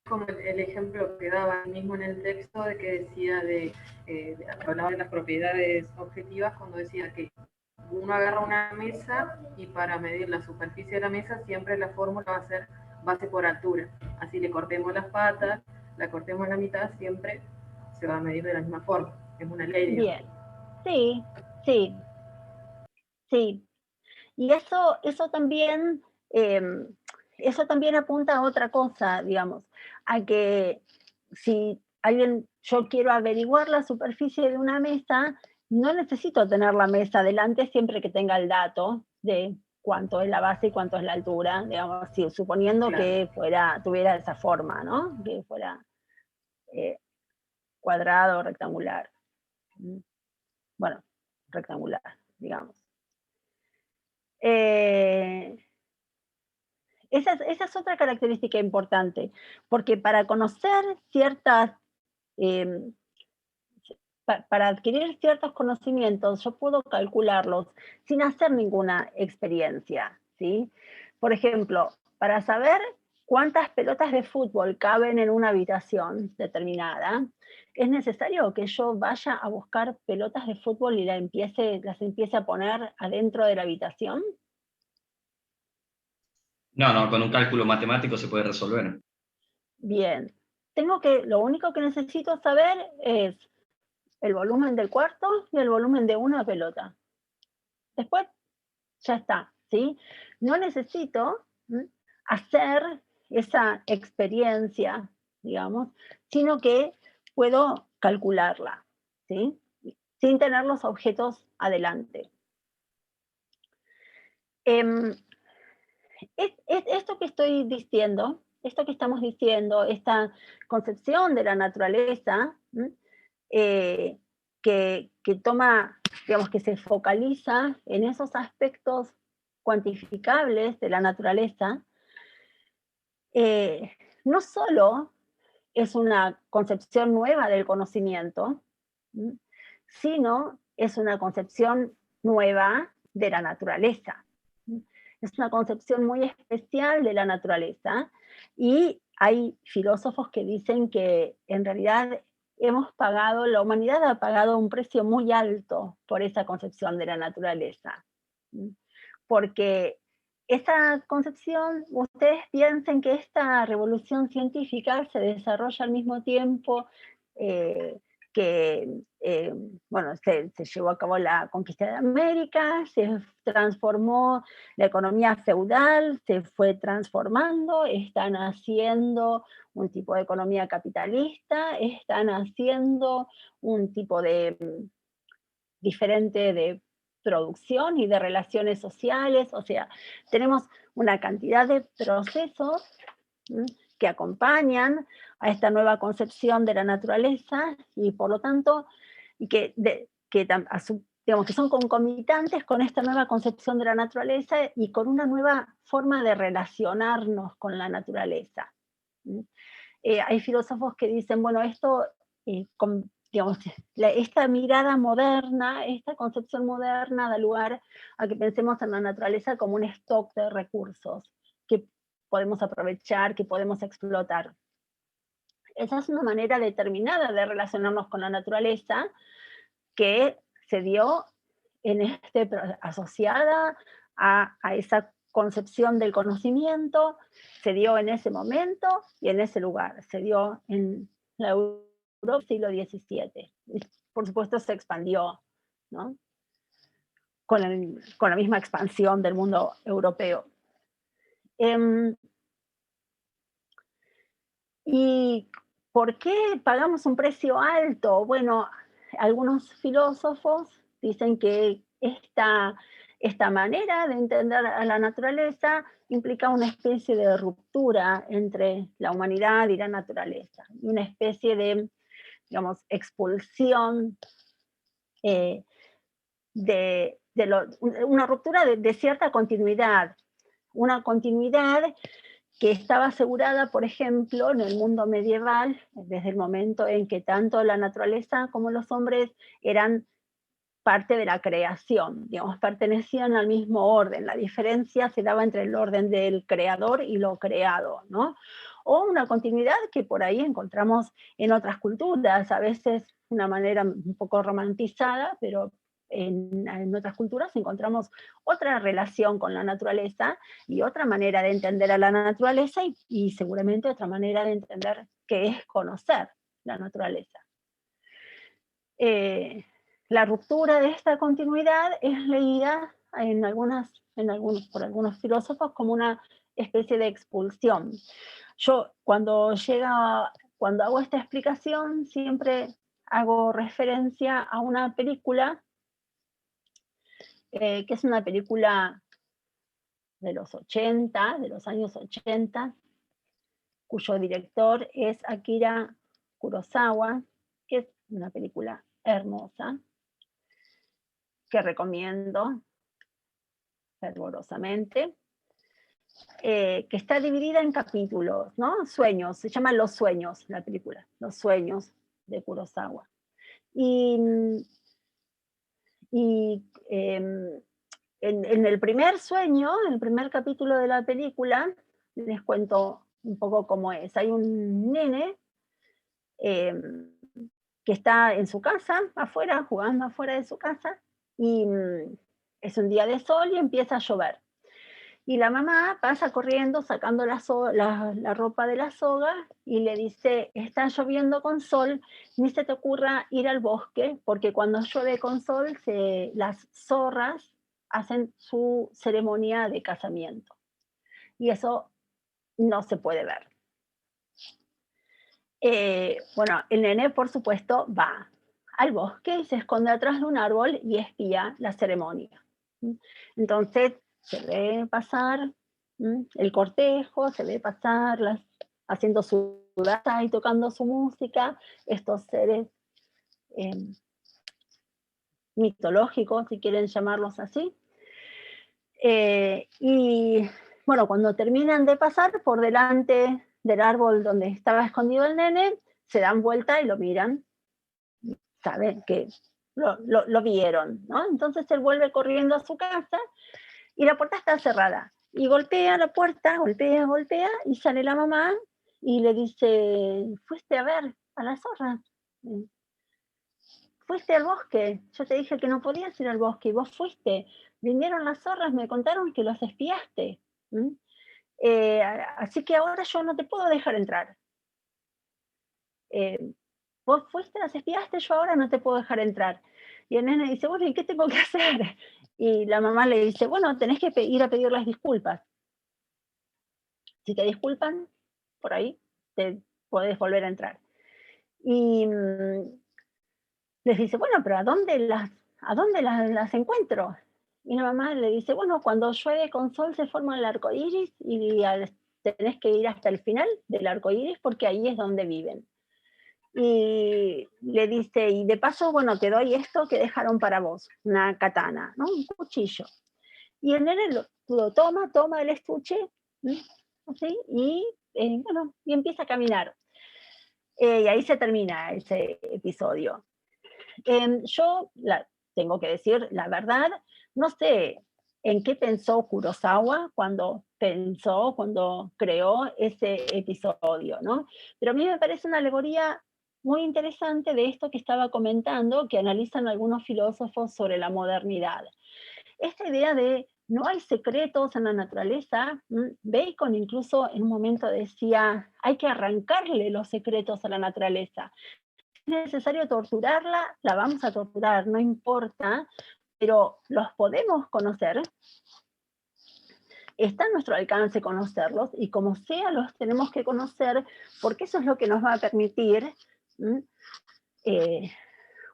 Como el ejemplo que daba mismo en el texto de que decía hablaba de las propiedades objetivas cuando decía que uno agarra una mesa y para medir la superficie de la mesa siempre la fórmula va a ser base por altura. Así le cortemos las patas, la cortemos a la mitad, siempre se va a medir de la misma forma. Es una ley. Bien, sí. Y eso también apunta a otra cosa, digamos, a que si yo quiero averiguar la superficie de una mesa, no necesito tener la mesa delante siempre que tenga el dato de cuánto es la base y cuánto es la altura, digamos, suponiendo que tuviera esa forma, ¿no? Que fuera cuadrado o rectangular. Bueno, rectangular, digamos. Esa es otra característica importante, porque para conocer para adquirir ciertos conocimientos, yo puedo calcularlos sin hacer ninguna experiencia, ¿sí? Por ejemplo, para saber cuántas pelotas de fútbol caben en una habitación determinada, ¿es necesario que yo vaya a buscar pelotas de fútbol y las empiece a poner adentro de la habitación? No, con un cálculo matemático se puede resolver. Bien. Lo único que necesito saber es el volumen del cuarto y el volumen de una pelota. Después, ya está, ¿sí? No necesito hacer esa experiencia, digamos, sino que puedo calcularla, ¿sí? Sin tener los objetos adelante. Esto que estoy diciendo, esto que estamos diciendo, esta concepción de la naturaleza, que toma, digamos, que se focaliza en esos aspectos cuantificables de la naturaleza, no solo es una concepción nueva del conocimiento, sino es una concepción nueva de la naturaleza. Es una concepción muy especial de la naturaleza, y hay filósofos que dicen que en realidad la humanidad ha pagado un precio muy alto por esa concepción de la naturaleza, porque esa concepción, ustedes piensen que esta revolución científica se desarrolla al mismo tiempo bueno, se llevó a cabo la conquista de América, se transformó la economía feudal, se fue transformando, están haciendo un tipo de economía capitalista, están haciendo un tipo de diferente de producción y de relaciones sociales, o sea, tenemos una cantidad de procesos que acompañan a esta nueva concepción de la naturaleza y por lo tanto, y digamos, que son concomitantes con esta nueva concepción de la naturaleza y con una nueva forma de relacionarnos con la naturaleza. Hay filósofos que dicen, bueno, esto, digamos, esta mirada moderna, esta concepción moderna da lugar a que pensemos en la naturaleza como un stock de recursos que podemos aprovechar, que podemos explotar. Esa es una manera determinada de relacionarnos con la naturaleza que se dio asociada a esa concepción del conocimiento, se dio en ese momento y en ese lugar, se dio en la Europa del siglo XVII. Y por supuesto se expandió, ¿no? con la misma expansión del mundo europeo. ¿Y por qué pagamos un precio alto? Bueno, algunos filósofos dicen que esta manera de entender a la naturaleza implica una especie de ruptura entre la humanidad y la naturaleza, una especie de, digamos, expulsión, una ruptura de cierta continuidad, una continuidad que estaba asegurada, por ejemplo, en el mundo medieval, desde el momento en que tanto la naturaleza como los hombres eran parte de la creación, digamos, pertenecían al mismo orden. La diferencia se daba entre el orden del creador y lo creado, ¿no? O una continuidad que por ahí encontramos en otras culturas, a veces de una manera un poco romantizada, pero en otras culturas encontramos otra relación con la naturaleza y otra manera de entender a la naturaleza y seguramente otra manera de entender qué es conocer la naturaleza. La ruptura de esta continuidad es leída por algunos filósofos como una especie de expulsión. Yo cuando hago esta explicación siempre hago referencia a una película que es una película de los años 80, cuyo director es Akira Kurosawa, que es una película hermosa, que recomiendo fervorosamente, que está dividida en capítulos, ¿no? Sueños, se llama Los Sueños, la película, Los Sueños de Kurosawa. En el primer sueño, en el primer capítulo de la película, les cuento un poco cómo es. Hay un nene que está en su casa, afuera, jugando afuera de su casa, y es un día de sol y empieza a llover. Y la mamá pasa corriendo, sacando la ropa de la soga, y le dice, está lloviendo con sol, ni se te ocurra ir al bosque, porque cuando llueve con sol, las zorras hacen su ceremonia de casamiento. Y eso no se puede ver. Bueno, el nene, por supuesto, va al bosque y se esconde atrás de un árbol y espía la ceremonia. Entonces, se ve pasar el cortejo, se ve pasar haciendo su danza y tocando su música, estos seres mitológicos, si quieren llamarlos así. Y bueno, cuando terminan de pasar por delante del árbol donde estaba escondido el nene, se dan vuelta y lo miran, saben que lo vieron, ¿no? Entonces él vuelve corriendo a su casa y la puerta está cerrada. Y golpea la puerta, golpea, y sale la mamá y le dice, ¿fuiste a ver a las zorras? fuiste al bosque, yo te dije que no podías ir al bosque, y vos fuiste, vinieron las zorras, me contaron que los espiaste, así que ahora yo no te puedo dejar entrar. Vos fuiste, las espiaste, yo ahora no te puedo dejar entrar. Y el nene dice, bueno, ¿y qué tengo que hacer? Y la mamá le dice, bueno, tenés que ir a pedir las disculpas. Si te disculpan, por ahí te podés volver a entrar. Y les dice, bueno, pero ¿a dónde las encuentro? Y la mamá le dice, bueno, cuando llueve con sol se forma el arco iris y tenés que ir hasta el final del arco iris porque ahí es donde viven. Y le dice, y de paso, bueno, te doy esto que dejaron para vos, una katana, ¿no? Un cuchillo. Y el nene lo toma el estuche, así, y bueno, y empieza a caminar. Y ahí se termina ese episodio. Yo tengo que decir, la verdad, no sé en qué pensó Kurosawa cuando creó ese episodio, ¿no? Pero a mí me parece una alegoría muy interesante de esto que estaba comentando, que analizan algunos filósofos sobre la modernidad. Esta idea de no hay secretos en la naturaleza, Bacon incluso en un momento decía, hay que arrancarle los secretos a la naturaleza. Es necesario torturarla, la vamos a torturar, no importa, pero los podemos conocer. Está a nuestro alcance conocerlos y como sea los tenemos que conocer porque eso es lo que nos va a permitir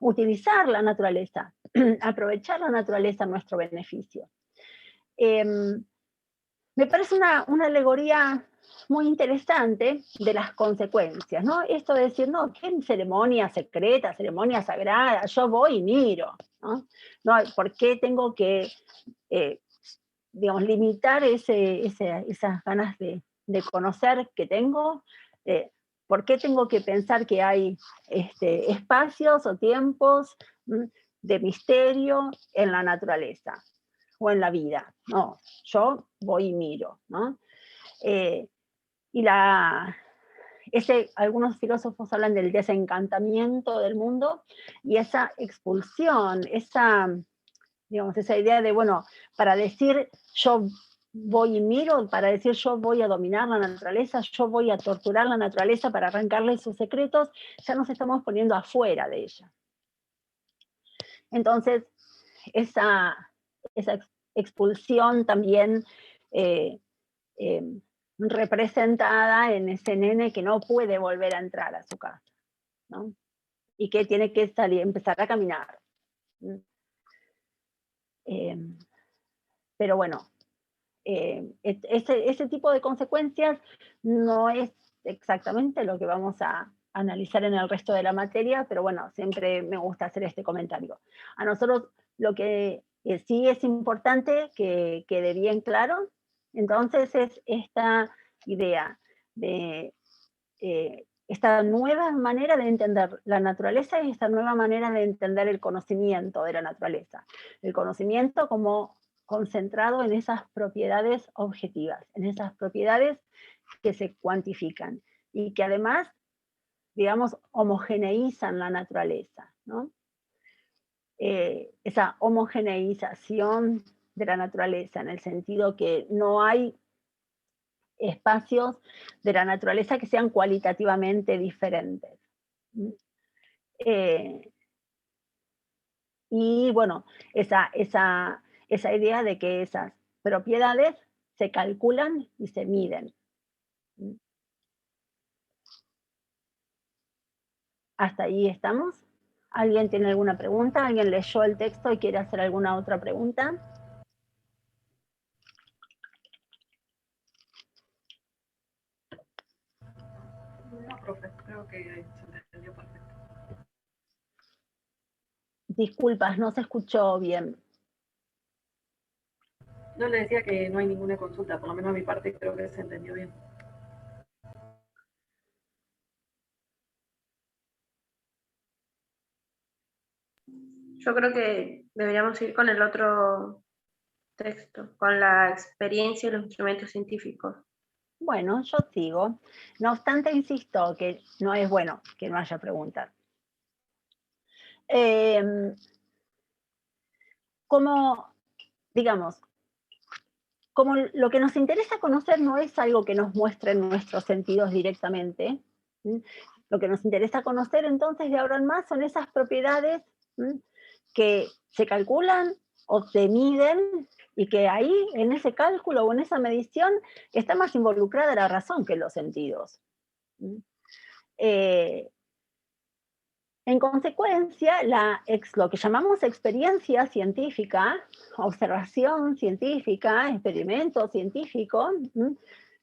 utilizar la naturaleza, aprovechar la naturaleza a nuestro beneficio. Me parece una alegoría muy interesante de las consecuencias, ¿no? Esto de decir, no, ¿qué ceremonia secreta, ceremonia sagrada? Yo voy y miro, ¿no? No, ¿por qué tengo que, digamos, limitar esas ganas de conocer que tengo? ¿Por qué tengo que pensar que hay espacios o tiempos de misterio en la naturaleza o en la vida? No, yo voy y miro, ¿no? Algunos filósofos hablan del desencantamiento del mundo y esa expulsión, esa idea de, bueno, para decir yo voy y miro, para decir yo voy a dominar la naturaleza, yo voy a torturar la naturaleza para arrancarle sus secretos, ya nos estamos poniendo afuera de ella. Entonces, esa expulsión también representada en ese nene que no puede volver a entrar a su casa, ¿no? Y que tiene que empezar a caminar. Pero bueno, ese tipo de consecuencias no es exactamente lo que vamos a analizar en el resto de la materia, pero bueno, siempre me gusta hacer este comentario. A nosotros lo que sí es importante que quede bien claro, entonces es esta idea de esta nueva manera de entender la naturaleza y esta nueva manera de entender el conocimiento de la naturaleza. El conocimiento como concentrado en esas propiedades objetivas, en esas propiedades que se cuantifican y que además, digamos, homogeneizan la naturaleza, ¿no? Esa homogeneización de la naturaleza en el sentido que no hay espacios de la naturaleza que sean cualitativamente diferentes. Y bueno, esa idea de que esas propiedades se calculan y se miden. ¿Hasta ahí estamos? ¿Alguien tiene alguna pregunta? ¿Alguien leyó el texto y quiere hacer alguna otra pregunta? No, profe, creo que se entendió perfecto. Disculpas, no se escuchó bien. No, le decía que no hay ninguna consulta, por lo menos a mi parte creo que se entendió bien. Yo creo que deberíamos ir con el otro texto, con la experiencia y los instrumentos científicos. Bueno, yo sigo. No obstante, insisto que no es bueno que no haya preguntas. como, digamos, como lo que nos interesa conocer no es algo que nos muestre nuestros sentidos directamente, ¿sí? Lo que nos interesa conocer entonces de ahora en más son esas propiedades, ¿sí?, que se calculan o se miden, y que ahí, en ese cálculo o en esa medición, está más involucrada la razón que los sentidos. En consecuencia, lo que llamamos experiencia científica, observación científica, experimento científico,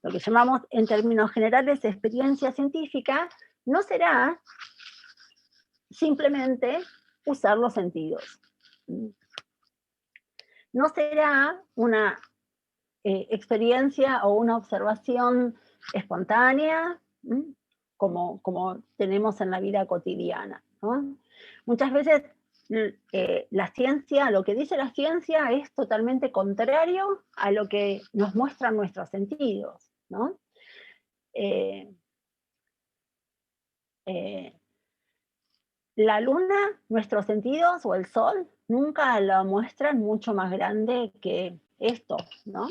lo que llamamos en términos generales experiencia científica, no será simplemente usar los sentidos. No será una experiencia o una observación espontánea, como tenemos en la vida cotidiana, ¿no? Muchas veces la ciencia, lo que dice la ciencia es totalmente contrario a lo que nos muestran nuestros sentidos, ¿no? La luna, nuestros sentidos, o el sol, nunca lo muestran mucho más grande que esto, ¿no?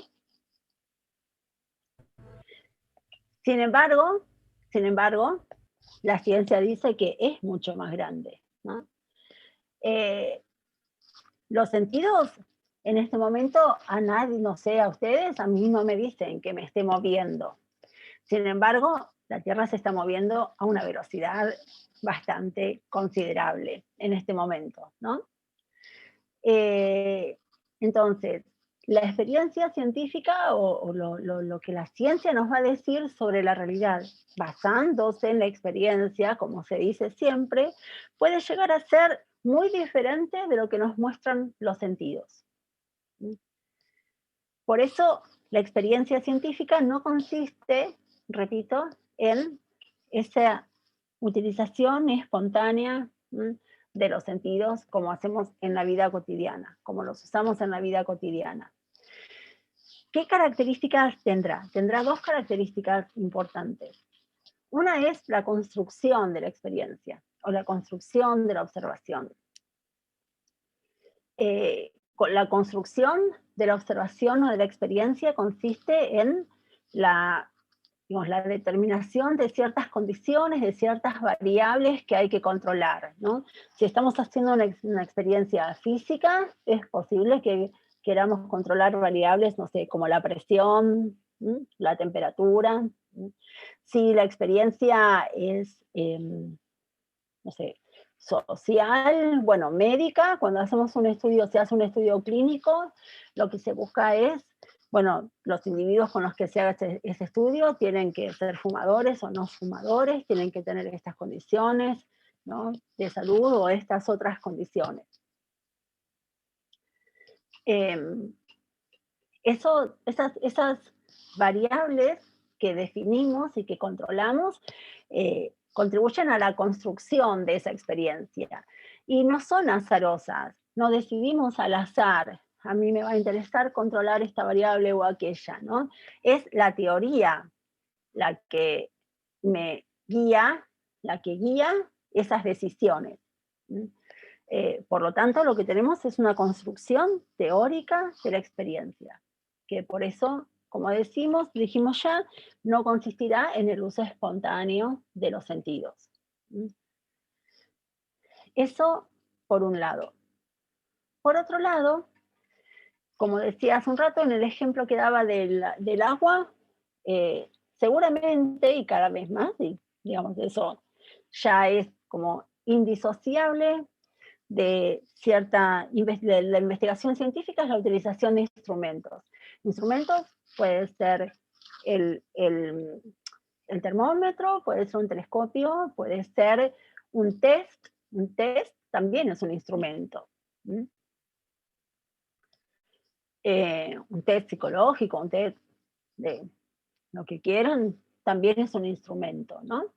Sin embargo, la ciencia dice que es mucho más grande, ¿no? Los sentidos, en este momento, a nadie, no sé, a ustedes, a mí no me dicen que me esté moviendo. Sin embargo, la Tierra se está moviendo a una velocidad bastante considerable en este momento, ¿no? Entonces, la experiencia científica o lo que la ciencia nos va a decir sobre la realidad, basándose en la experiencia, como se dice siempre, puede llegar a ser muy diferente de lo que nos muestran los sentidos. Por eso, la experiencia científica no consiste, repito, en esa utilización espontánea de los sentidos como hacemos en la vida cotidiana, como los usamos en la vida cotidiana. ¿Qué características tendrá? Tendrá dos características importantes. Una es la construcción de la experiencia, o la construcción de la observación. La construcción de la observación o de la experiencia consiste en la determinación de ciertas condiciones, de ciertas variables que hay que controlar, ¿no? Si estamos haciendo una experiencia física, es posible que queramos controlar variables, no sé, como la presión, la temperatura. Si la experiencia es, no sé, social, bueno, médica, cuando hacemos un estudio, se hace un estudio clínico, lo que se busca es, bueno, los individuos con los que se haga ese estudio tienen que ser fumadores o no fumadores, tienen que tener estas condiciones, ¿no?, de salud o estas otras condiciones. Esas variables que definimos y que controlamos contribuyen a la construcción de esa experiencia. Y no son azarosas, no decidimos al azar, a mí me va a interesar controlar esta variable o aquella, ¿no? Es la teoría la que me guía, la que guía esas decisiones. Por lo tanto, lo que tenemos es una construcción teórica de la experiencia, que por eso, como dijimos ya, no consistirá en el uso espontáneo de los sentidos. Eso por un lado. Por otro lado, como decía hace un rato, en el ejemplo que daba del agua, seguramente, y cada vez más, y digamos, eso ya es como indisociable de la investigación científica, es la utilización de instrumentos. Instrumentos puede ser el termómetro, puede ser un telescopio, puede ser un test. Un test también es un instrumento. Un test psicológico, un test de lo que quieran, también es un instrumento, ¿no?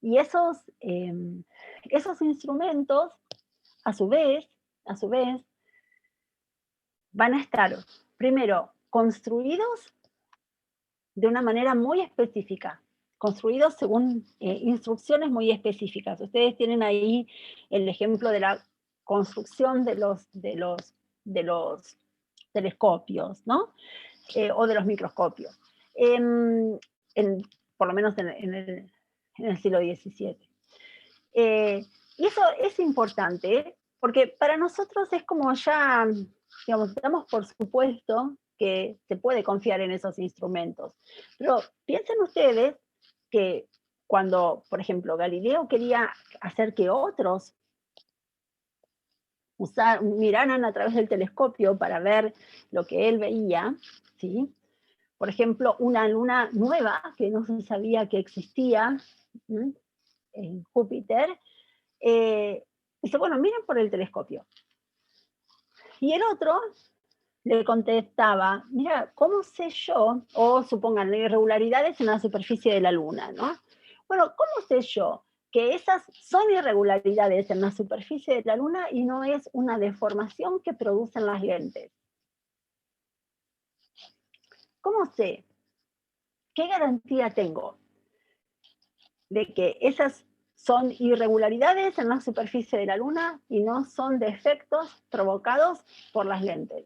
Y esos instrumentos, a su vez, van a estar, primero, construidos de una manera muy específica. construidos según instrucciones muy específicas. Ustedes tienen ahí el ejemplo de la construcción de los telescopios, ¿no? O de los microscopios, por lo menos en el siglo XVII. Y eso es importante, porque para nosotros es como ya, digamos, damos por supuesto que se puede confiar en esos instrumentos. Pero piensen ustedes que cuando, por ejemplo, Galileo quería hacer que otros miraran a través del telescopio para ver lo que él veía, ¿sí? Por ejemplo, una luna nueva que no se sabía que existía, ¿sí?, en Júpiter, dice, bueno, miren por el telescopio. Y el otro le contestaba, mira, ¿cómo sé yo? O supongan irregularidades en la superficie de la luna, ¿no? Bueno, ¿cómo sé yo que esas son irregularidades en la superficie de la luna y no es una deformación que producen las lentes? ¿Cómo sé? ¿Qué garantía tengo de que esas son irregularidades en la superficie de la luna y no son defectos provocados por las lentes?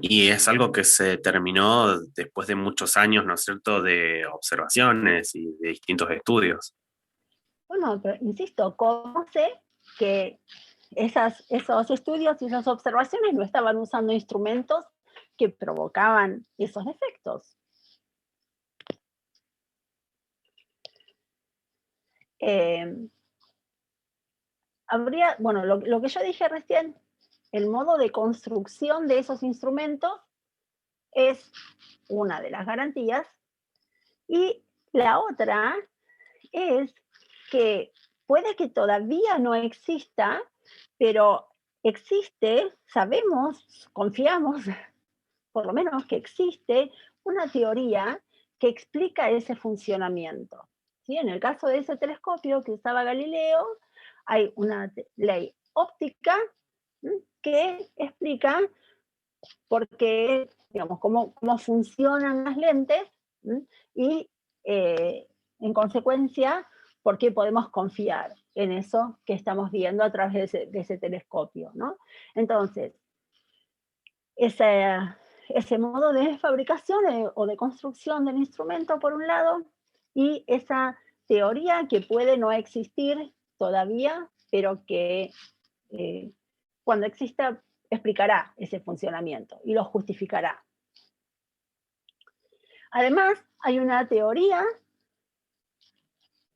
Y es algo que se terminó después de muchos años, ¿no es cierto?, de observaciones y de distintos estudios. Bueno, pero insisto, ¿cómo sé que esos estudios y esas observaciones no estaban usando instrumentos que provocaban esos defectos? Bueno, lo que yo dije recién, el modo de construcción de esos instrumentos es una de las garantías, y la otra es que puede que todavía no exista, pero existe, sabemos, confiamos, por lo menos que existe una teoría que explica ese funcionamiento, ¿sí? En el caso de ese telescopio que usaba Galileo, hay una ley óptica que explica por qué, digamos, cómo funcionan las lentes, y en consecuencia, por qué podemos confiar en eso que estamos viendo a través de ese telescopio, ¿no? Entonces, ese modo de fabricación o de construcción del instrumento, por un lado, y esa teoría que puede no existir todavía, pero que cuando exista explicará ese funcionamiento y lo justificará. Además, hay una teoría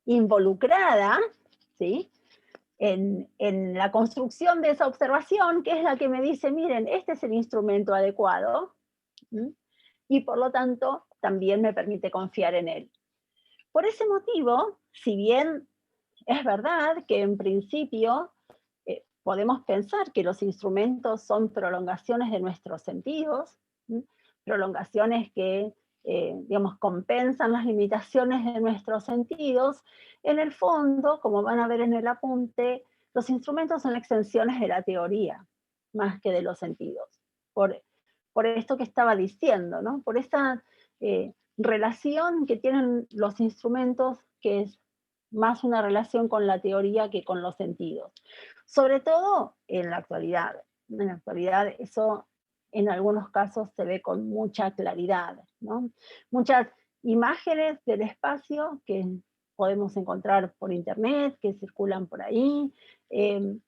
involucrada, ¿sí?, en la construcción de esa observación, que es la que me dice, miren, este es el instrumento adecuado, y por lo tanto también me permite confiar en él. Por ese motivo, si bien es verdad que en principio podemos pensar que los instrumentos son prolongaciones de nuestros sentidos, prolongaciones que, digamos, compensan las limitaciones de nuestros sentidos, en el fondo, como van a ver en el apunte, los instrumentos son extensiones de la teoría, más que de los sentidos. Por esto que estaba diciendo, ¿no? Por esa relación que tienen los instrumentos, que es más una relación con la teoría que con los sentidos. Sobre todo en la actualidad. En la actualidad eso en algunos casos se ve con mucha claridad, ¿no? Muchas imágenes del espacio que podemos encontrar por internet, que circulan por ahí, en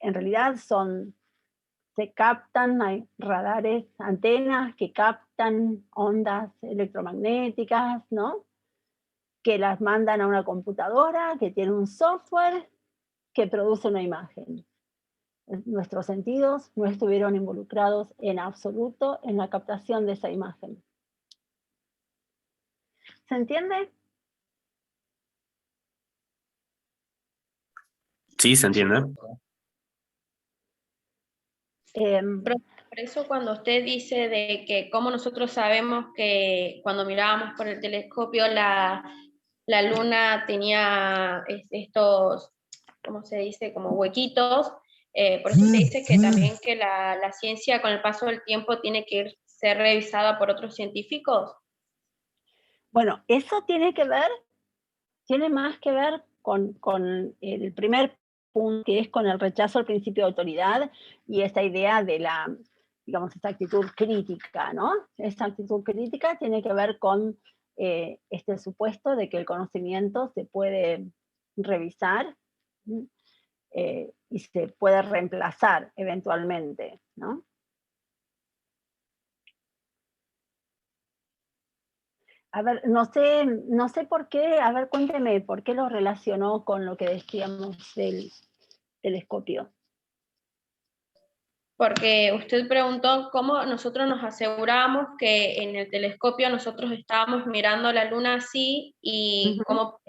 realidad se captan, hay radares, antenas que captan ondas electromagnéticas, ¿no?, que las mandan a una computadora, que tiene un software que produce una imagen. Nuestros sentidos no estuvieron involucrados en absoluto en la captación de esa imagen. ¿Se entiende? Sí, se entiende. Por eso cuando usted dice de que cómo nosotros sabemos que cuando mirábamos por el telescopio la luna tenía estos, ¿cómo se dice?, como huequitos, por eso se dice que también que la ciencia con el paso del tiempo tiene que ir ser revisada por otros científicos? Bueno, eso tiene más que ver con el primer punto, que es con el rechazo al principio de autoridad y esta idea de la, digamos, esta actitud crítica, ¿no? Esta actitud crítica tiene que ver con este supuesto de que el conocimiento se puede revisar y se puede reemplazar eventualmente, ¿no? A ver, no sé por qué, a ver, cuénteme, ¿por qué lo relacionó con lo que decíamos del telescopio? Porque usted preguntó cómo nosotros nos aseguramos que en el telescopio nosotros estábamos mirando la luna así y cómo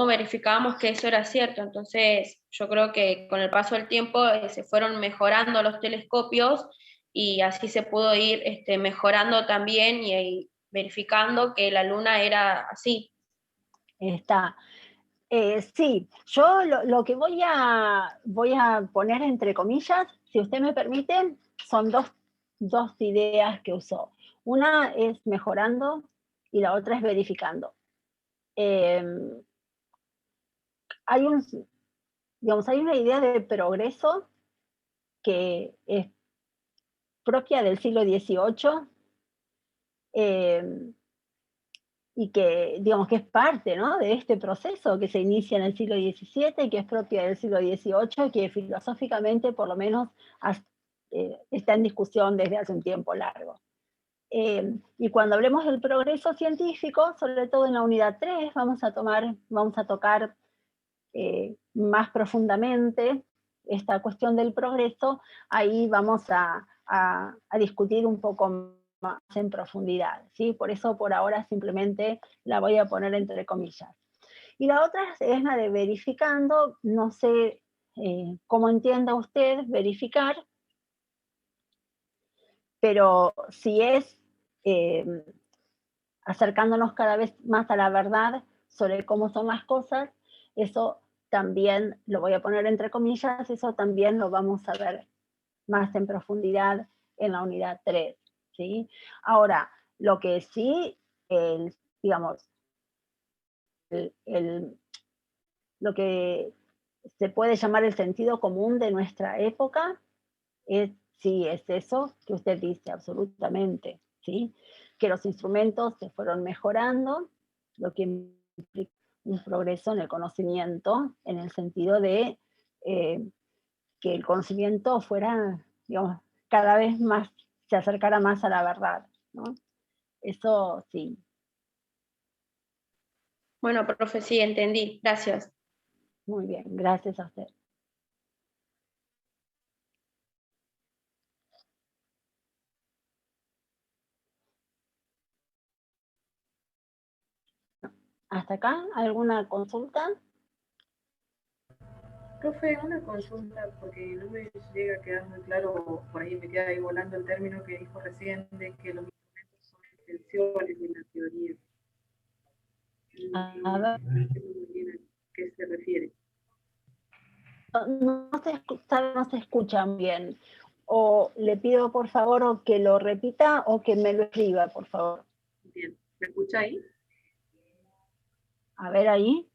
verificábamos que eso era cierto. Entonces, yo creo que con el paso del tiempo se fueron mejorando los telescopios y así se pudo ir mejorando también y verificando que la luna era así. Sí, yo lo que voy a poner entre comillas, si usted me permite, son dos ideas que usó. Una es mejorando y la otra es verificando. Hay una idea de progreso que es propia del siglo XVIII, y que, digamos, que es parte, ¿no?, de este proceso que se inicia en el siglo XVII y que es propia del siglo XVIII, que filosóficamente por lo menos está en discusión desde hace un tiempo largo. Y cuando hablemos del progreso científico, sobre todo en la unidad 3, vamos a tocar más profundamente esta cuestión del progreso. Ahí vamos a discutir un poco más en profundidad, ¿sí? Por eso por ahora simplemente la voy a poner entre comillas. Y la otra es la de verificando. No sé cómo entienda usted verificar, pero si es acercándonos cada vez más a la verdad sobre cómo son las cosas, eso también lo voy a poner entre comillas, eso también lo vamos a ver más en profundidad en la unidad 3. ¿Sí? Ahora, lo que sí, digamos, lo que se puede llamar el sentido común de nuestra época, sí, es eso que usted dice, absolutamente, ¿sí? Que los instrumentos se fueron mejorando, lo que implica un progreso en el conocimiento, en el sentido de que el conocimiento fuera, digamos, cada vez más, se acercara más a la verdad, ¿no? Eso sí. Bueno, profe, sí, entendí. Gracias. Muy bien, gracias a usted. ¿Hasta acá? ¿Alguna consulta? Profe, una consulta, porque no me llega a quedar muy claro, por ahí me queda ahí volando el término que dijo recién de que los instrumentos son extensiones de la teoría. A ver. No entiendo muy bien a qué se refiere. No se escuchan bien. O le pido por favor o que lo repita o que me lo escriba, por favor. Bien, ¿me escucha ahí? A ver ahí.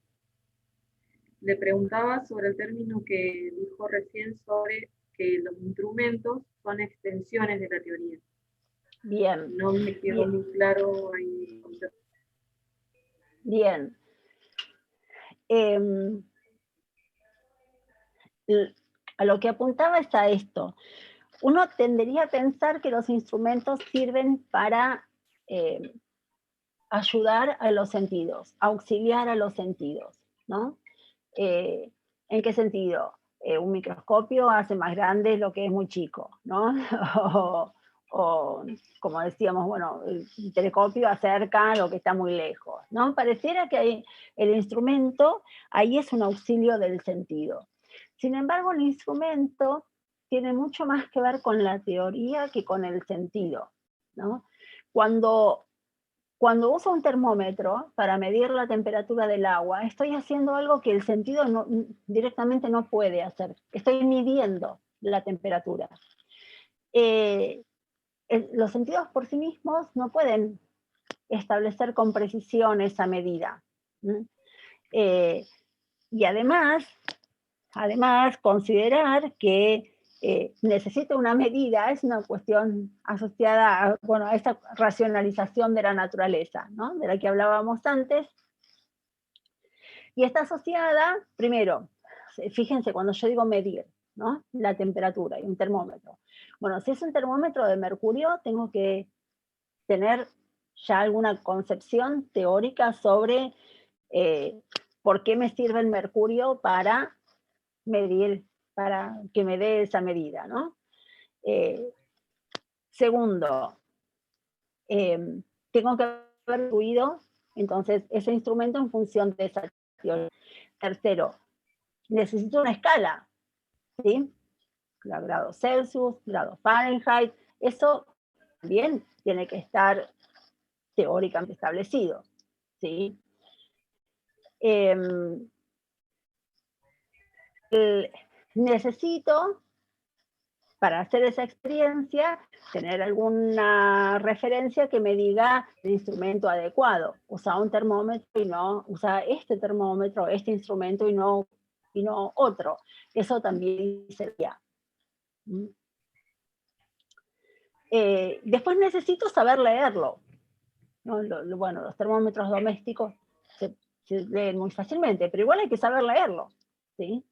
Le preguntaba sobre el término que dijo recién sobre que los instrumentos son extensiones de la teoría. Bien. No me quedó muy claro ahí el concepto. Bien. A lo que apuntaba es a esto. Uno tendería a pensar que los instrumentos sirven para ayudar a los sentidos, auxiliar a los sentidos, ¿no? ¿En qué sentido? Un microscopio hace más grande lo que es muy chico, ¿no? o como decíamos, bueno, el telescopio acerca lo que está muy lejos, ¿no? Pareciera que el instrumento ahí es un auxilio del sentido. Sin embargo, el instrumento tiene mucho más que ver con la teoría que con el sentido, ¿no? Cuando uso un termómetro para medir la temperatura del agua, estoy haciendo algo que el sentido directamente no puede hacer. Estoy midiendo la temperatura. El los sentidos por sí mismos no pueden establecer con precisión esa medida. Y además considerar que necesita una medida es una cuestión asociada a, bueno, a esa racionalización de la naturaleza, ¿no? De la que hablábamos antes. Y está asociada, primero, fíjense cuando yo digo medir, ¿no? La temperatura y un termómetro. Bueno, si es un termómetro de mercurio, tengo que tener ya alguna concepción teórica sobre por qué me sirve el mercurio para medir, para que me dé esa medida, ¿no? Segundo, tengo que haber incluido entonces ese instrumento en función de esa teoría. Tercero, necesito una escala, ¿sí? Grado Celsius, grado Fahrenheit, eso también tiene que estar teóricamente establecido, ¿sí? Necesito, para hacer esa experiencia, tener alguna referencia que me diga el instrumento adecuado. Usa un termómetro y no, usa este termómetro, este instrumento y no otro. Eso también sería. Después necesito saber leerlo, ¿no? Bueno, los termómetros domésticos se leen muy fácilmente, pero igual hay que saber leerlo, ¿sí?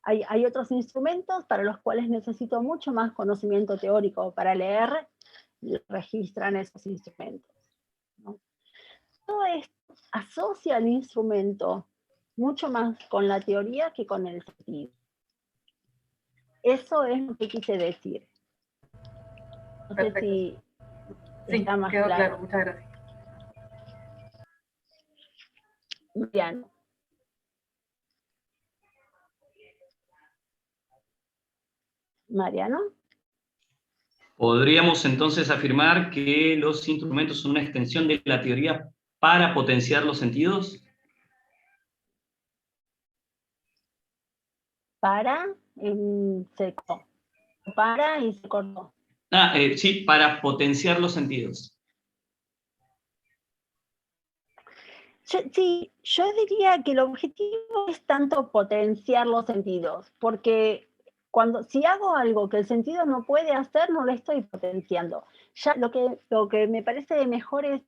Hay otros instrumentos para los cuales necesito mucho más conocimiento teórico para leer y registran esos instrumentos, ¿no? Todo esto asocia al instrumento mucho más con la teoría que con el sentido. Eso es lo que quise decir. No sé si está más quedó claro. Muchas gracias. Bien. Mariano. ¿Podríamos entonces afirmar que los instrumentos son una extensión de la teoría para potenciar los sentidos? Se cortó. Para y se cortó. Sí, para potenciar los sentidos. Yo diría que el objetivo es tanto potenciar los sentidos, porque si hago algo que el sentido no puede hacer, no lo estoy potenciando. Ya lo que me parece mejor es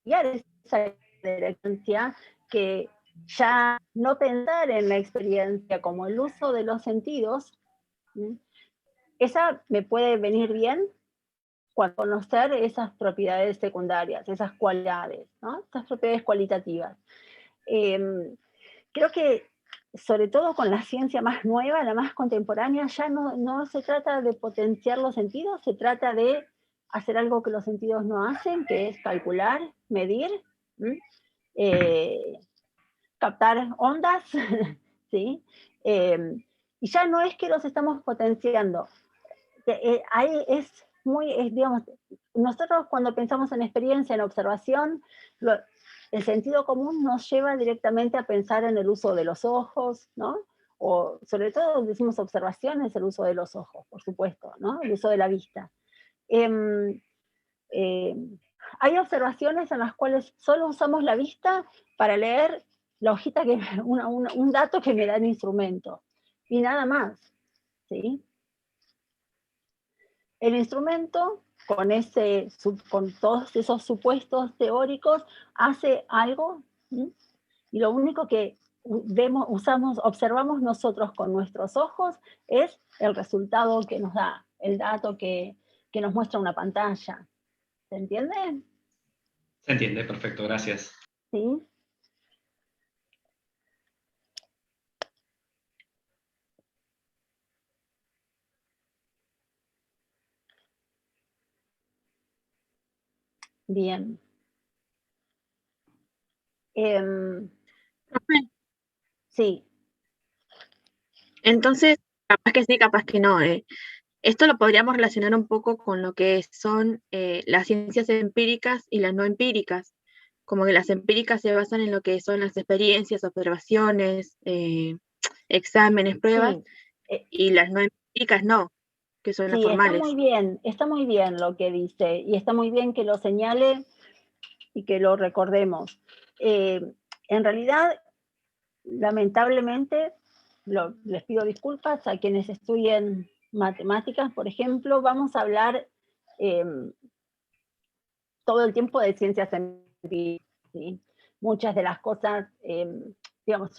cambiar esa experiencia, que ya no pensar en la experiencia como el uso de los sentidos. Esa me puede venir bien cuando conocer esas propiedades secundarias, esas cualidades, ¿no? Esas propiedades cualitativas. Creo que sobre todo con la ciencia más nueva, la más contemporánea, ya no se trata de potenciar los sentidos, se trata de hacer algo que los sentidos no hacen, que es calcular, medir, captar ondas, ¿sí? Y ya no es que los estamos potenciando. Ahí digamos, nosotros cuando pensamos en experiencia, en observación, el sentido común nos lleva directamente a pensar en el uso de los ojos, ¿no? O sobre todo decimos observación, es el uso de los ojos, por supuesto, ¿no? El uso de la vista. Hay observaciones en las cuales solo usamos la vista para leer la hojita, un dato que me da el instrumento, y nada más, ¿sí? El instrumento, con todos esos supuestos teóricos, hace algo, ¿sí? Y lo único que observamos nosotros con nuestros ojos es el resultado que nos da, el dato que nos muestra una pantalla. ¿Se entiende? Se entiende, perfecto, gracias. Sí. Bien. Profe, Sí. entonces, capaz que sí, capaz que no. Esto lo podríamos relacionar un poco con lo que son las ciencias empíricas y las no empíricas. Como que las empíricas se basan en lo que son las experiencias, observaciones, exámenes, pruebas, Sí. y las no empíricas no. que son las Sí, formales. está muy bien lo que dice, y está muy bien que lo señale y que lo recordemos. En realidad, lamentablemente, les pido disculpas a quienes estudien matemáticas, por ejemplo, vamos a hablar todo el tiempo de ciencias empíricas, ¿sí? Muchas de las cosas, digamos,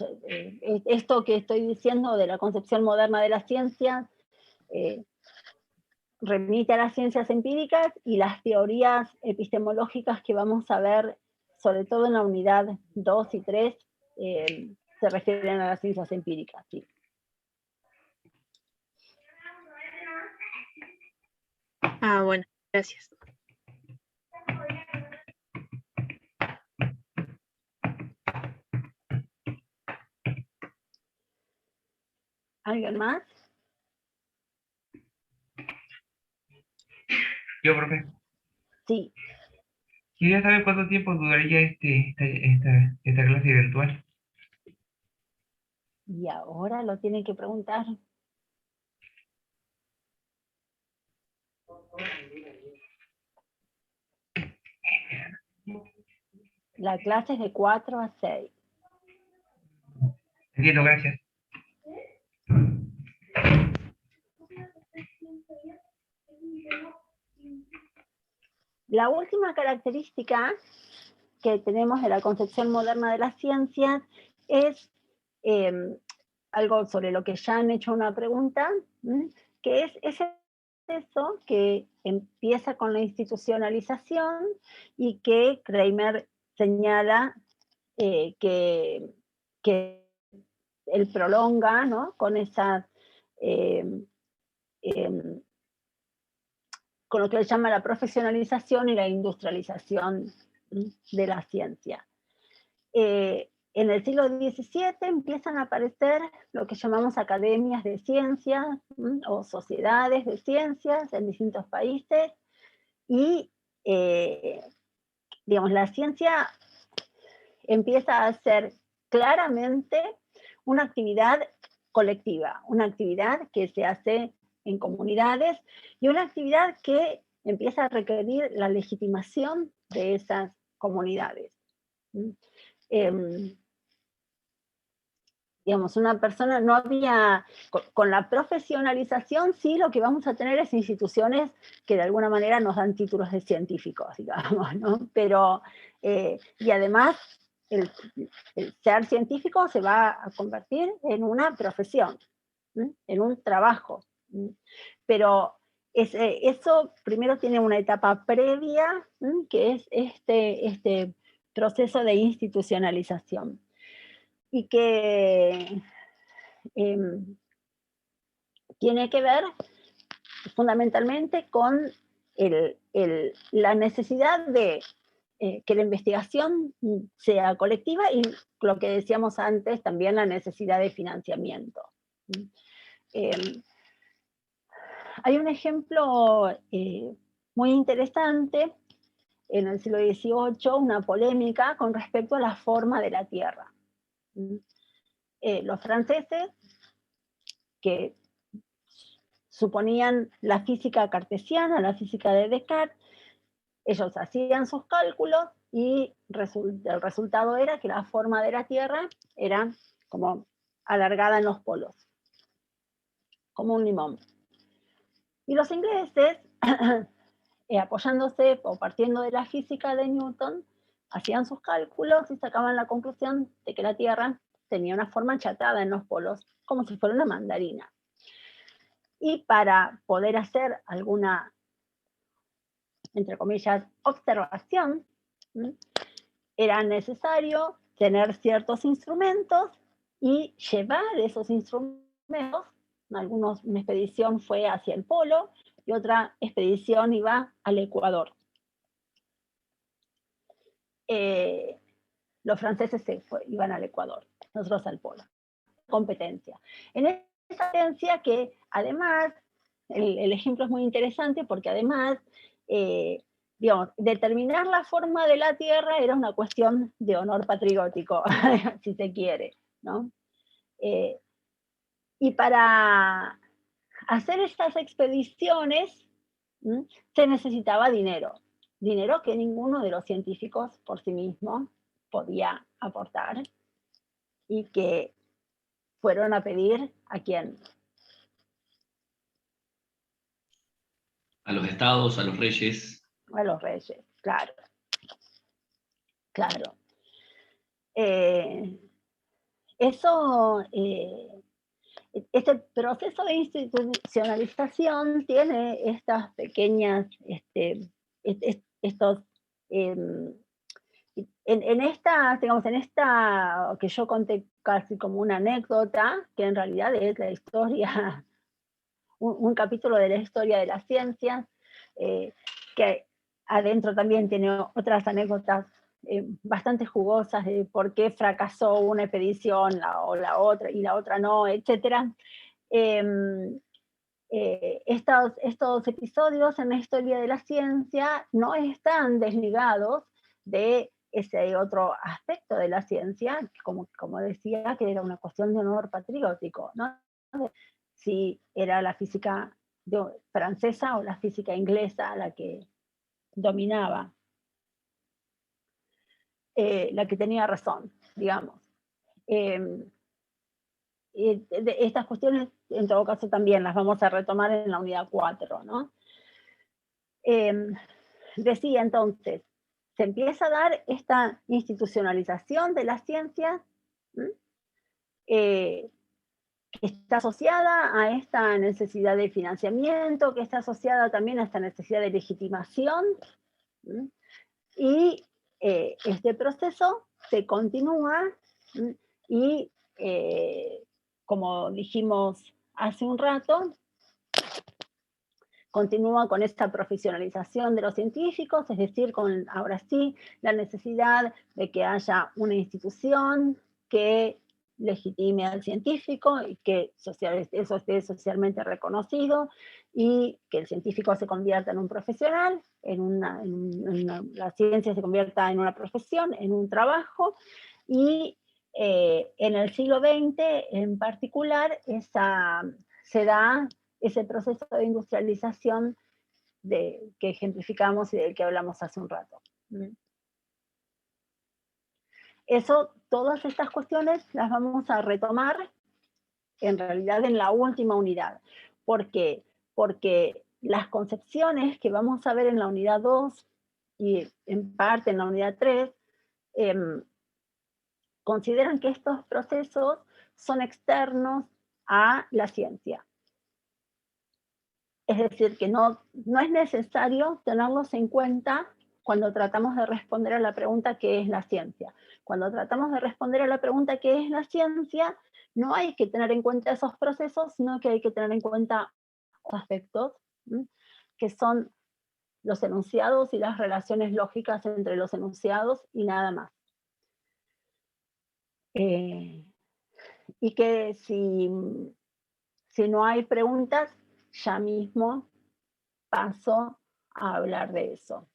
esto que estoy diciendo de la concepción moderna de la ciencia, remite a las ciencias empíricas, y las teorías epistemológicas que vamos a ver, sobre todo en la unidad 2 y 3, se refieren a las ciencias empíricas. Sí. Ah, bueno, gracias. ¿Alguien más? Yo, profe. Sí. Quería saber cuánto tiempo duraría esta clase virtual. Y ahora lo tienen que preguntar. La clase es de 4 a 6. Entiendo, gracias. La última característica que tenemos de la concepción moderna de las ciencias es algo sobre lo que ya han hecho una pregunta, que es eso que empieza con la institucionalización y que Kramer señala que él prolonga, ¿no?, con esa con lo que él llama la profesionalización y la industrialización de la ciencia. En el siglo XVII empiezan a aparecer lo que llamamos academias de ciencias o sociedades de ciencias en distintos países, y digamos, la ciencia empieza a ser claramente una actividad colectiva, una actividad que se hace en comunidades, y una actividad que empieza a requerir la legitimación de esas comunidades. Digamos, una persona no había, con la profesionalización sí lo que vamos a tener es instituciones que de alguna manera nos dan títulos de científicos, digamos, ¿no? Pero, y además, el ser científico se va a convertir en una profesión, en un trabajo. Pero eso primero tiene una etapa previa, que es este proceso de institucionalización, y que tiene que ver fundamentalmente con la necesidad de que la investigación sea colectiva, y lo que decíamos antes, también la necesidad de financiamiento. Hay un ejemplo muy interesante en el siglo XVIII, una polémica con respecto a la forma de la Tierra. Los franceses, que suponían la física cartesiana, la física de Descartes, ellos hacían sus cálculos y el resultado era que la forma de la Tierra era como alargada en los polos, como un limón. Y los ingleses, apoyándose o partiendo de la física de Newton, hacían sus cálculos y sacaban la conclusión de que la Tierra tenía una forma achatada en los polos, como si fuera una mandarina. Y para poder hacer alguna, entre comillas, observación, era necesario tener ciertos instrumentos y llevar esos instrumentos. Una expedición fue hacia el polo y otra expedición iba al Ecuador. Los franceses iban al Ecuador, nosotros al polo. Competencia. En esa competencia que además, el ejemplo es muy interesante porque además, digamos, determinar la forma de la Tierra era una cuestión de honor patriótico, si se quiere, ¿no? Y para hacer estas expediciones se necesitaba dinero. Dinero que ninguno de los científicos por sí mismo podía aportar y que fueron a pedir ¿a quién? A los estados, a los reyes. A los reyes, claro. Claro. Este proceso de institucionalización tiene estas pequeñas, en esta, digamos, en esta que yo conté casi como una anécdota, que en realidad es la historia, un capítulo de la historia de las ciencias, que adentro también tiene otras anécdotas bastante jugosas de por qué fracasó una expedición o la otra y la otra no, etc. Estos episodios en la historia de la ciencia no están desligados de ese otro aspecto de la ciencia, como decía, que era una cuestión de honor patriótico, ¿no? Si era la física francesa o la física inglesa la que dominaba, la que tenía razón, digamos. Estas cuestiones, en todo caso, también las vamos a retomar en la unidad 4, ¿no? Decía entonces, se empieza a dar esta institucionalización de la ciencia, que está asociada a esta necesidad de financiamiento, que está asociada también a esta necesidad de legitimación, y este proceso se continúa y, como dijimos hace un rato, continúa con esta profesionalización de los científicos, es decir, con ahora sí la necesidad de que haya una institución que legitime al científico y que eso esté socialmente reconocido y que el científico se convierta en un profesional, la ciencia se convierta en una profesión, en un trabajo, y en el siglo XX en particular se da ese proceso de industrialización que ejemplificamos y del que hablamos hace un rato. Todas estas cuestiones las vamos a retomar en realidad en la última unidad. ¿Por qué? Porque las concepciones que vamos a ver en la unidad 2 y en parte en la unidad 3 consideran que estos procesos son externos a la ciencia. Es decir, que no es necesario tenerlos en cuenta cuando tratamos de responder a la pregunta ¿qué es la ciencia? Cuando tratamos de responder a la pregunta ¿qué es la ciencia? No hay que tener en cuenta esos procesos, sino que hay que tener en cuenta aspectos, que son los enunciados y las relaciones lógicas entre los enunciados y nada más. Y que si no hay preguntas, ya mismo paso a hablar de eso.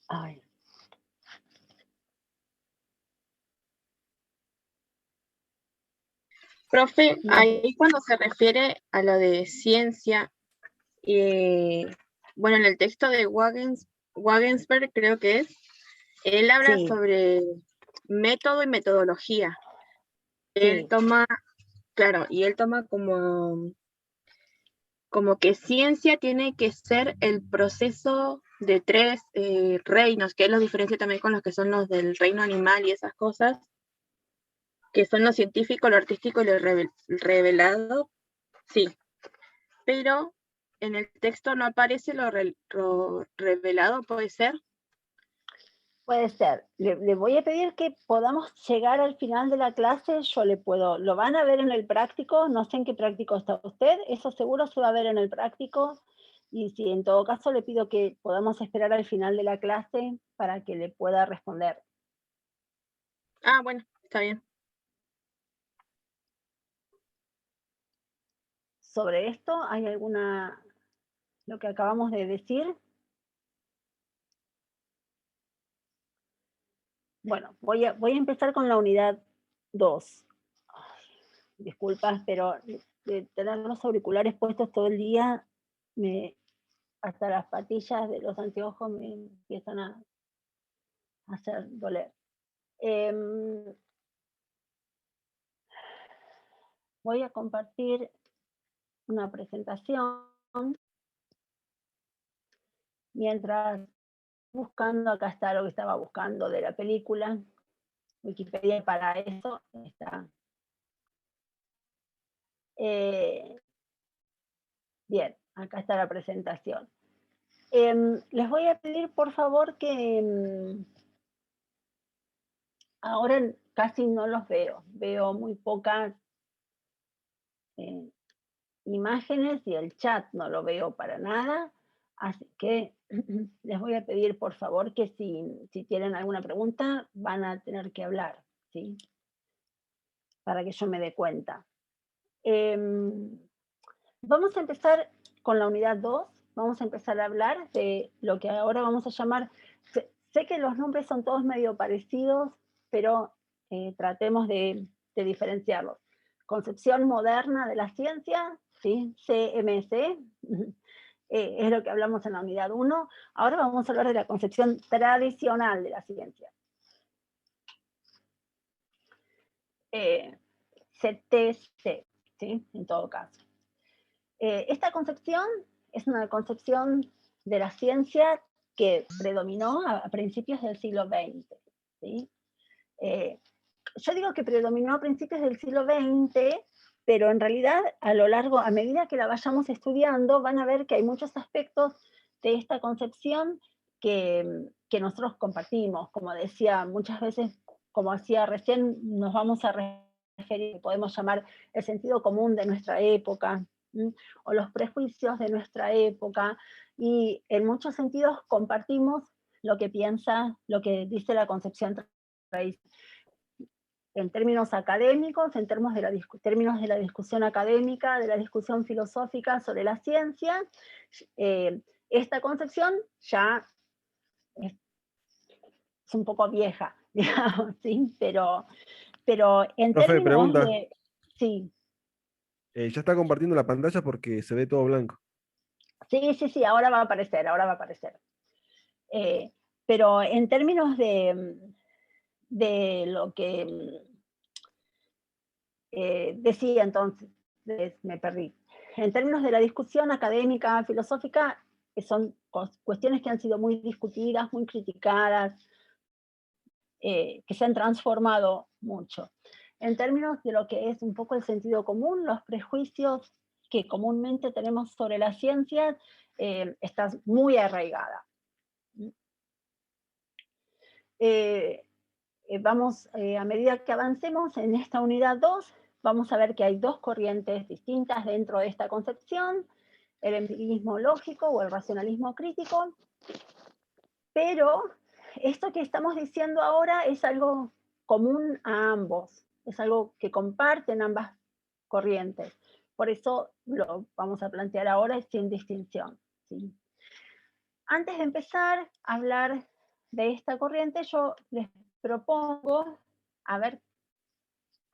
Ay. Profe, ahí cuando se refiere a lo de ciencia, bueno, en el texto de Wagensberg creo que es, él habla sobre método y metodología. Él toma, claro, y él toma como que ciencia tiene que ser el proceso de 3 reinos, que él los diferencia también con los que son los del reino animal y esas cosas, que son lo científico, lo artístico y lo revelado, sí. Pero en el texto no aparece lo revelado, ¿puede ser? Puede ser. Le voy a pedir que podamos llegar al final de la clase, lo van a ver en el práctico, no sé en qué práctico está usted, eso seguro se va a ver en el práctico, y si en todo caso le pido que podamos esperar al final de la clase para que le pueda responder. Ah, bueno, está bien. Sobre esto, ¿hay alguna, lo que acabamos de decir? Bueno, voy a empezar con la unidad 2. disculpas, pero de tener los auriculares puestos todo el día, hasta las patillas de los anteojos me empiezan a hacer doler. Voy a compartir una presentación. Mientras buscando, acá está lo que estaba buscando de la película. Wikipedia para eso está. Bien, acá está la presentación. Les voy a pedir por favor que ahora casi no los veo muy pocas imágenes y el chat no lo veo para nada, así que les voy a pedir por favor que si tienen alguna pregunta van a tener que hablar, ¿sí? Para que yo me dé cuenta. Vamos a empezar con la unidad 2, vamos a empezar a hablar de lo que ahora vamos a llamar, sé que los nombres son todos medio parecidos, pero tratemos de diferenciarlos. Concepción moderna de la ciencia, ¿sí? CMC, es lo que hablamos en la unidad 1. Ahora vamos a hablar de la concepción tradicional de la ciencia. CTC, ¿sí? En todo caso. Esta concepción es una concepción de la ciencia que predominó a principios del siglo XX, ¿sí? Yo digo que predominó a principios del siglo XX, pero en realidad a medida que la vayamos estudiando, van a ver que hay muchos aspectos de esta concepción que nosotros compartimos. Como decía, muchas veces, como hacía recién, nos vamos a referir, podemos llamar el sentido común de nuestra época, o los prejuicios de nuestra época, y en muchos sentidos compartimos lo que dice la concepción tradicional. En términos académicos, en términos de la discusión académica, de la discusión filosófica sobre la ciencia, esta concepción ya es un poco vieja, digamos, ¿sí? Pero en Profe, términos pregunta. de... Sí. Ya está compartiendo la pantalla porque se ve todo blanco. Sí, ahora va a aparecer, pero en términos de lo que decía entonces, me perdí. En términos de la discusión académica, filosófica, son cuestiones que han sido muy discutidas, muy criticadas, que se han transformado mucho. En términos de lo que es un poco el sentido común, los prejuicios que comúnmente tenemos sobre la ciencia, está muy arraigada. A medida que avancemos en esta unidad 2, vamos a ver que hay dos corrientes distintas dentro de esta concepción, el empirismo lógico o el racionalismo crítico, pero esto que estamos diciendo ahora es algo común a ambos, es algo que comparten ambas corrientes, por eso lo vamos a plantear ahora sin distinción, ¿sí? Antes de empezar a hablar de esta corriente, yo les propongo, a ver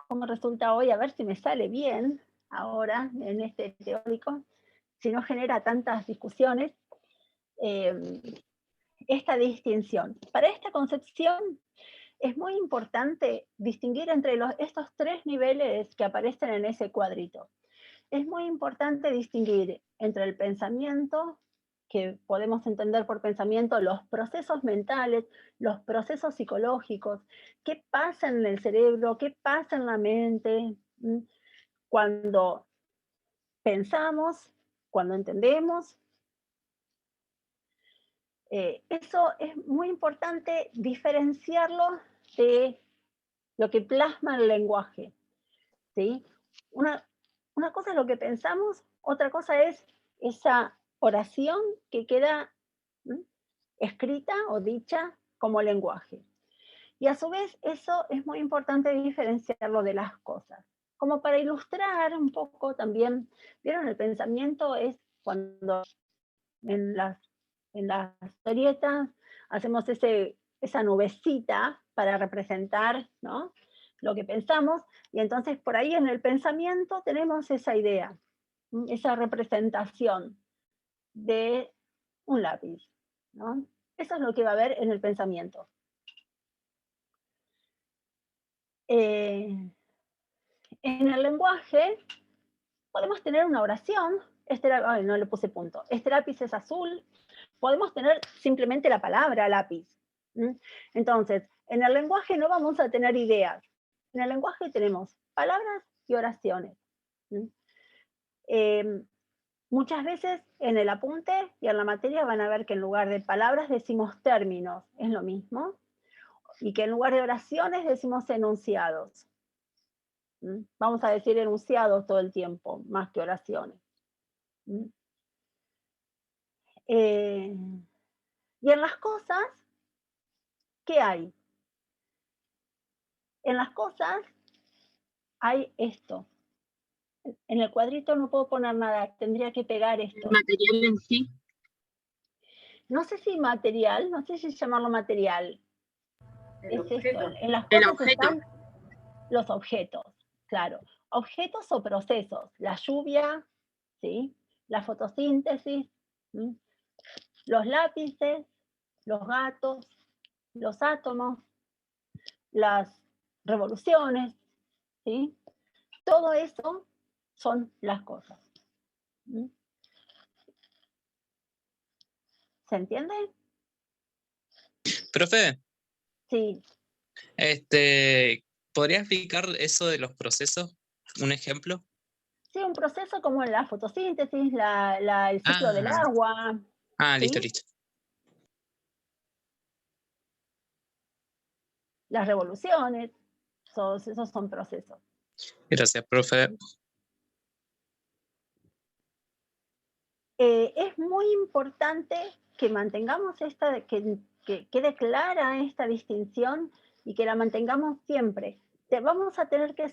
cómo resulta hoy, a ver si me sale bien ahora en este teórico, si no genera tantas discusiones, esta distinción. Para esta concepción es muy importante distinguir entre estos tres niveles que aparecen en ese cuadrito. Es muy importante distinguir entre el pensamiento, que podemos entender por pensamiento los procesos mentales, los procesos psicológicos, qué pasa en el cerebro, qué pasa en la mente, cuando pensamos, cuando entendemos. Eso es muy importante diferenciarlo de lo que plasma el lenguaje, ¿sí? Una cosa es lo que pensamos, otra cosa es esa oración que queda escrita o dicha como lenguaje. Y a su vez eso es muy importante diferenciarlo de las cosas. Como para ilustrar un poco también, ¿vieron? El pensamiento es cuando en las historietas hacemos esa nubecita para representar, ¿no? lo que pensamos, y entonces por ahí en el pensamiento tenemos esa idea, esa representación de un lápiz, ¿no? Eso es lo que va a haber en el pensamiento. En el lenguaje podemos tener una oración, no le puse punto, este lápiz es azul, podemos tener simplemente la palabra lápiz. Entonces, en el lenguaje no vamos a tener ideas, en el lenguaje tenemos palabras y oraciones. Muchas veces en el apunte y en la materia van a ver que en lugar de palabras decimos términos, es lo mismo, y que en lugar de oraciones decimos enunciados. Vamos a decir enunciados todo el tiempo, más que oraciones. Y en las cosas, ¿qué hay? En las cosas hay esto. En el cuadrito no puedo poner nada, tendría que pegar esto. ¿El material en sí? No sé si material, no sé si llamarlo material. El es esto. En las El cosas objeto. están los objetos, claro. Objetos o procesos. La lluvia, ¿sí? La fotosíntesis, ¿sí? Los lápices, los gatos, los átomos, las revoluciones, ¿sí? Todo eso son las cosas. ¿Se entiende? Profe, Sí. ¿Podría explicar eso de los procesos? ¿Un ejemplo? Sí, un proceso como la fotosíntesis, el ciclo del agua. Ah, ¿sí? listo, listo. Las revoluciones, esos son procesos. Gracias, profe. Es muy importante que mantengamos que quede clara esta distinción y que la mantengamos siempre. Vamos a tener que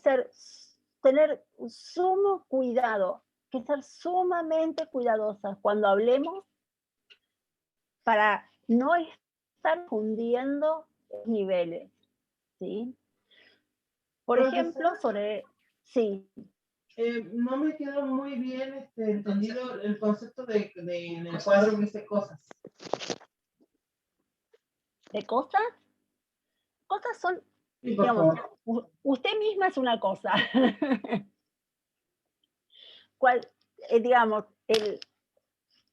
tener sumo cuidado, que ser sumamente cuidadosas cuando hablemos para no estar fundiendo niveles, ¿sí? Por ejemplo, sí. No me quedó muy bien entendido el concepto en el cuadro que dice cosas. ¿De cosas? Cosas son, Sí, por digamos, favor. usted misma es una cosa. Digamos,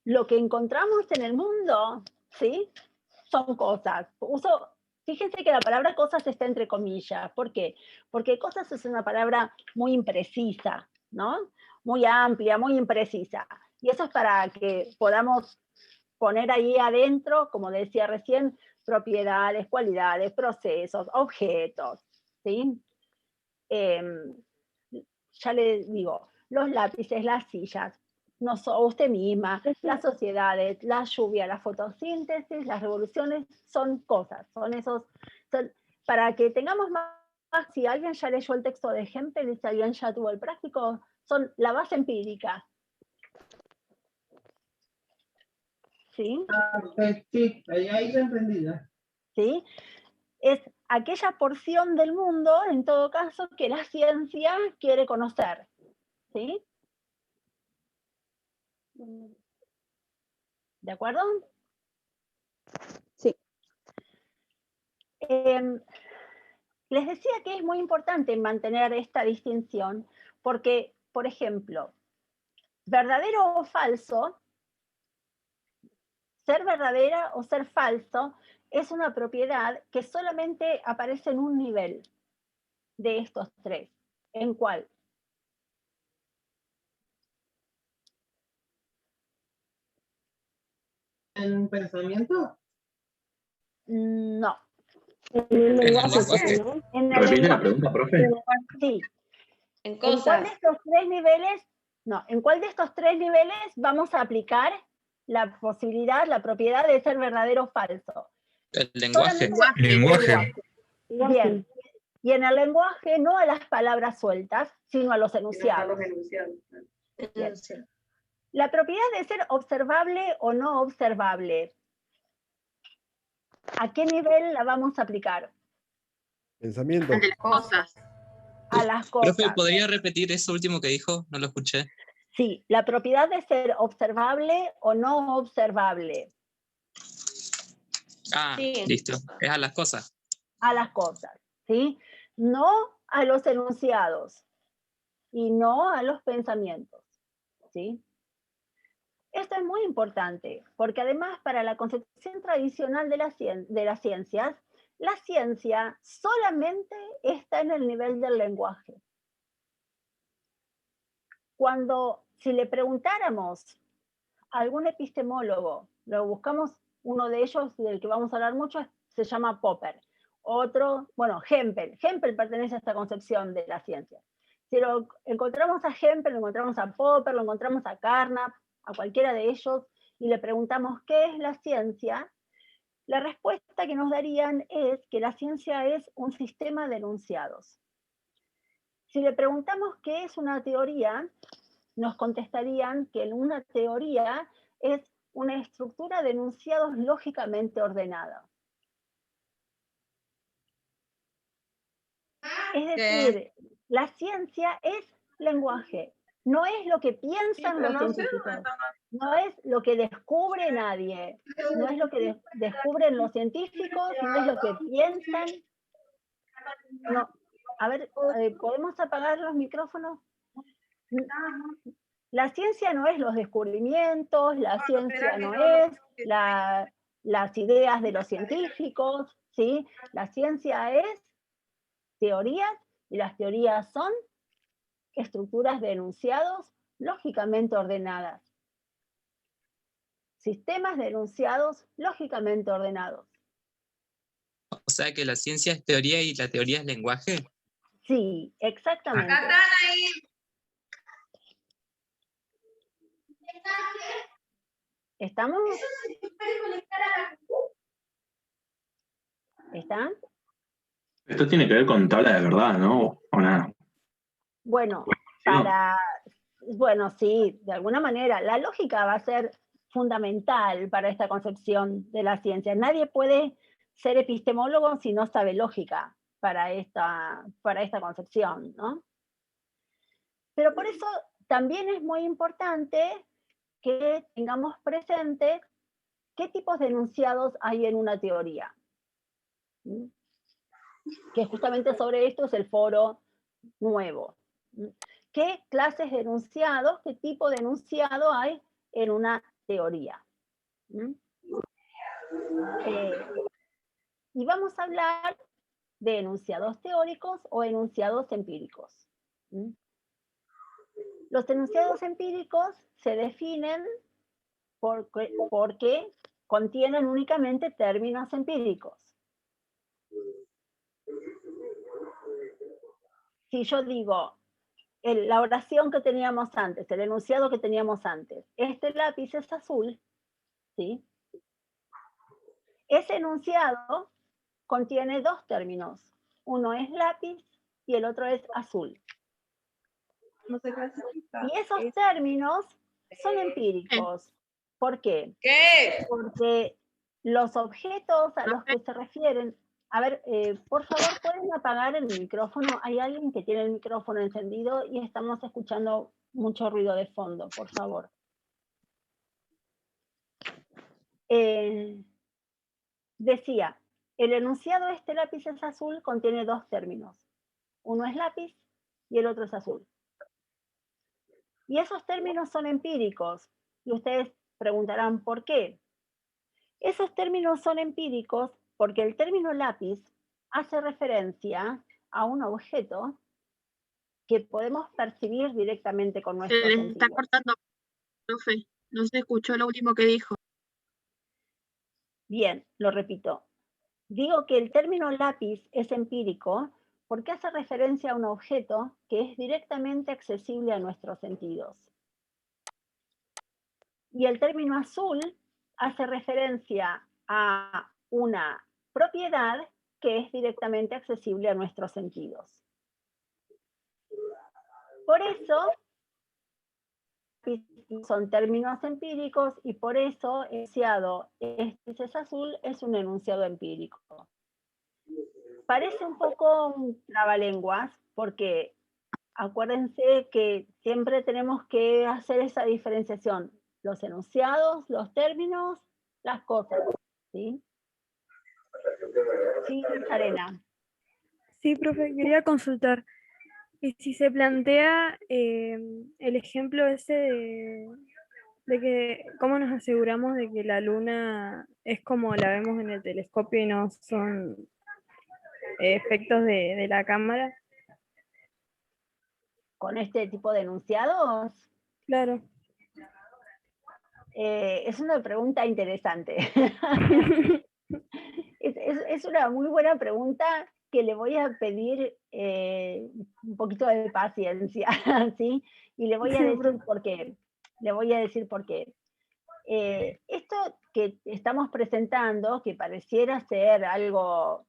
lo que encontramos en el mundo, ¿sí? Son cosas. Fíjense que la palabra cosas está entre comillas. ¿Por qué? Porque cosas es una palabra muy imprecisa, ¿no? Muy amplia, muy imprecisa. Y eso es para que podamos poner ahí adentro, como decía recién, propiedades, cualidades, procesos, objetos, ¿sí? Ya le digo, los lápices, las sillas, usted misma, las sociedades, la lluvia, la fotosíntesis, las revoluciones, son cosas, para que tengamos más, si alguien ya leyó el texto de Hempel y si alguien ya tuvo el práctico, son la base empírica. ¿Sí? Perfecto, sí, ahí lo entendí. ¿Sí? Es aquella porción del mundo, en todo caso, que la ciencia quiere conocer. ¿Sí? ¿De acuerdo? Sí. Les decía que es muy importante mantener esta distinción porque, por ejemplo, verdadero o falso, ser verdadera o ser falso es una propiedad que solamente aparece en un nivel de estos tres. ¿En cuál? ¿En pensamiento? No. En el lenguaje. ¿Repite la pregunta, profe? Sí. En ¿En cuál cosas. de estos tres niveles, ¿en cuál de estos tres niveles vamos a aplicar la posibilidad, la propiedad de ser verdadero o falso? El lenguaje. Lenguaje. Bien. Y en el lenguaje no a las palabras sueltas, sino a los enunciados. Bien. La propiedad de ser observable o no observable, ¿a qué nivel la vamos a aplicar? Pensamiento. De las cosas. A las cosas. Profe, ¿podría repetir eso último que dijo? No lo escuché. Sí, la propiedad de ser observable o no observable. Ah, Sí. listo. Es a las cosas. A las cosas, ¿sí? No a los enunciados y no a los pensamientos, ¿sí? Esto es muy importante, porque además para la concepción tradicional de las ciencias, la ciencia solamente está en el nivel del lenguaje. Si le preguntáramos a algún epistemólogo, lo buscamos, uno de ellos del que vamos a hablar mucho se llama Popper, otro, bueno, Hempel pertenece a esta concepción de la ciencia. Si lo encontramos a Hempel, lo encontramos a Popper, lo encontramos a Carnap, a cualquiera de ellos, y le preguntamos qué es la ciencia, la respuesta que nos darían es que la ciencia es un sistema de enunciados. Si le preguntamos qué es una teoría, nos contestarían que una teoría es una estructura de enunciados lógicamente ordenada. Es decir, la ciencia es lenguaje, no es lo que piensan los científicos, no es lo que descubre nadie, no es lo que descubren los científicos, no es lo que piensan. No. A ver, ¿podemos apagar los micrófonos? La ciencia no es los descubrimientos, la ciencia no es las ideas de los científicos, ¿sí? La ciencia es teorías, y las teorías son estructuras de enunciados lógicamente ordenadas. Sistemas de enunciados lógicamente ordenados. O sea que la ciencia es teoría y la teoría es lenguaje. Sí, exactamente. Acá están ahí. ¿Estamos? ¿Están? Esto tiene que ver con tabla de verdad, ¿no? ¿O nada? Bueno, sí, de alguna manera. La lógica va a ser fundamental para esta concepción de la ciencia. Nadie puede ser epistemólogo si no sabe lógica para esta concepción, ¿no? Pero por eso también es muy importante que tengamos presente qué tipos de enunciados hay en una teoría. Que justamente sobre esto es el foro nuevo. ¿Qué clases de enunciados, qué tipo de enunciado hay en una teoría? Y vamos a hablar de enunciados teóricos o enunciados empíricos. Los enunciados empíricos se definen porque contienen únicamente términos empíricos. Si yo digo, la oración que teníamos antes, el enunciado que teníamos antes, este lápiz es azul, ¿sí? Ese enunciado contiene dos términos. Uno es lápiz y el otro es azul. No se clasifica. Y esos términos son empíricos. ¿Por qué? ¿Qué? Porque los objetos a los que se refieren... A ver, por favor, ¿pueden apagar el micrófono? Hay alguien que tiene el micrófono encendido y estamos escuchando mucho ruido de fondo, por favor. Decía, el enunciado este lápiz es azul contiene dos términos. Uno es lápiz y el otro es azul. Y esos términos son empíricos. Y ustedes preguntarán, ¿por qué? Esos términos son empíricos porque el término lápiz hace referencia a un objeto que podemos percibir directamente con nuestros Se les sentidos. está cortando, profe. No se escuchó lo último que dijo. Bien, lo repito. Digo que el término lápiz es empírico porque hace referencia a un objeto que es directamente accesible a nuestros sentidos. Y el término azul hace referencia a una propiedad que es directamente accesible a nuestros sentidos. Por eso son términos empíricos y por eso el enunciado este es azul es un enunciado empírico. parece un poco un trabalenguas, porque acuérdense que siempre tenemos que hacer esa diferenciación. Los enunciados, los términos, las cosas, ¿sí? Sí, Arena. Sí, profe, quería consultar. Y si se plantea el ejemplo ese de que cómo nos aseguramos de que la luna es como la vemos en el telescopio y no son efectos de la cámara. ¿Con este tipo de enunciados? Claro. Es una pregunta interesante. Es una muy buena pregunta que le voy a pedir un poquito de paciencia, ¿sí? Y le voy a decir por qué. Le voy a decir por qué. Esto que estamos presentando, que pareciera ser algo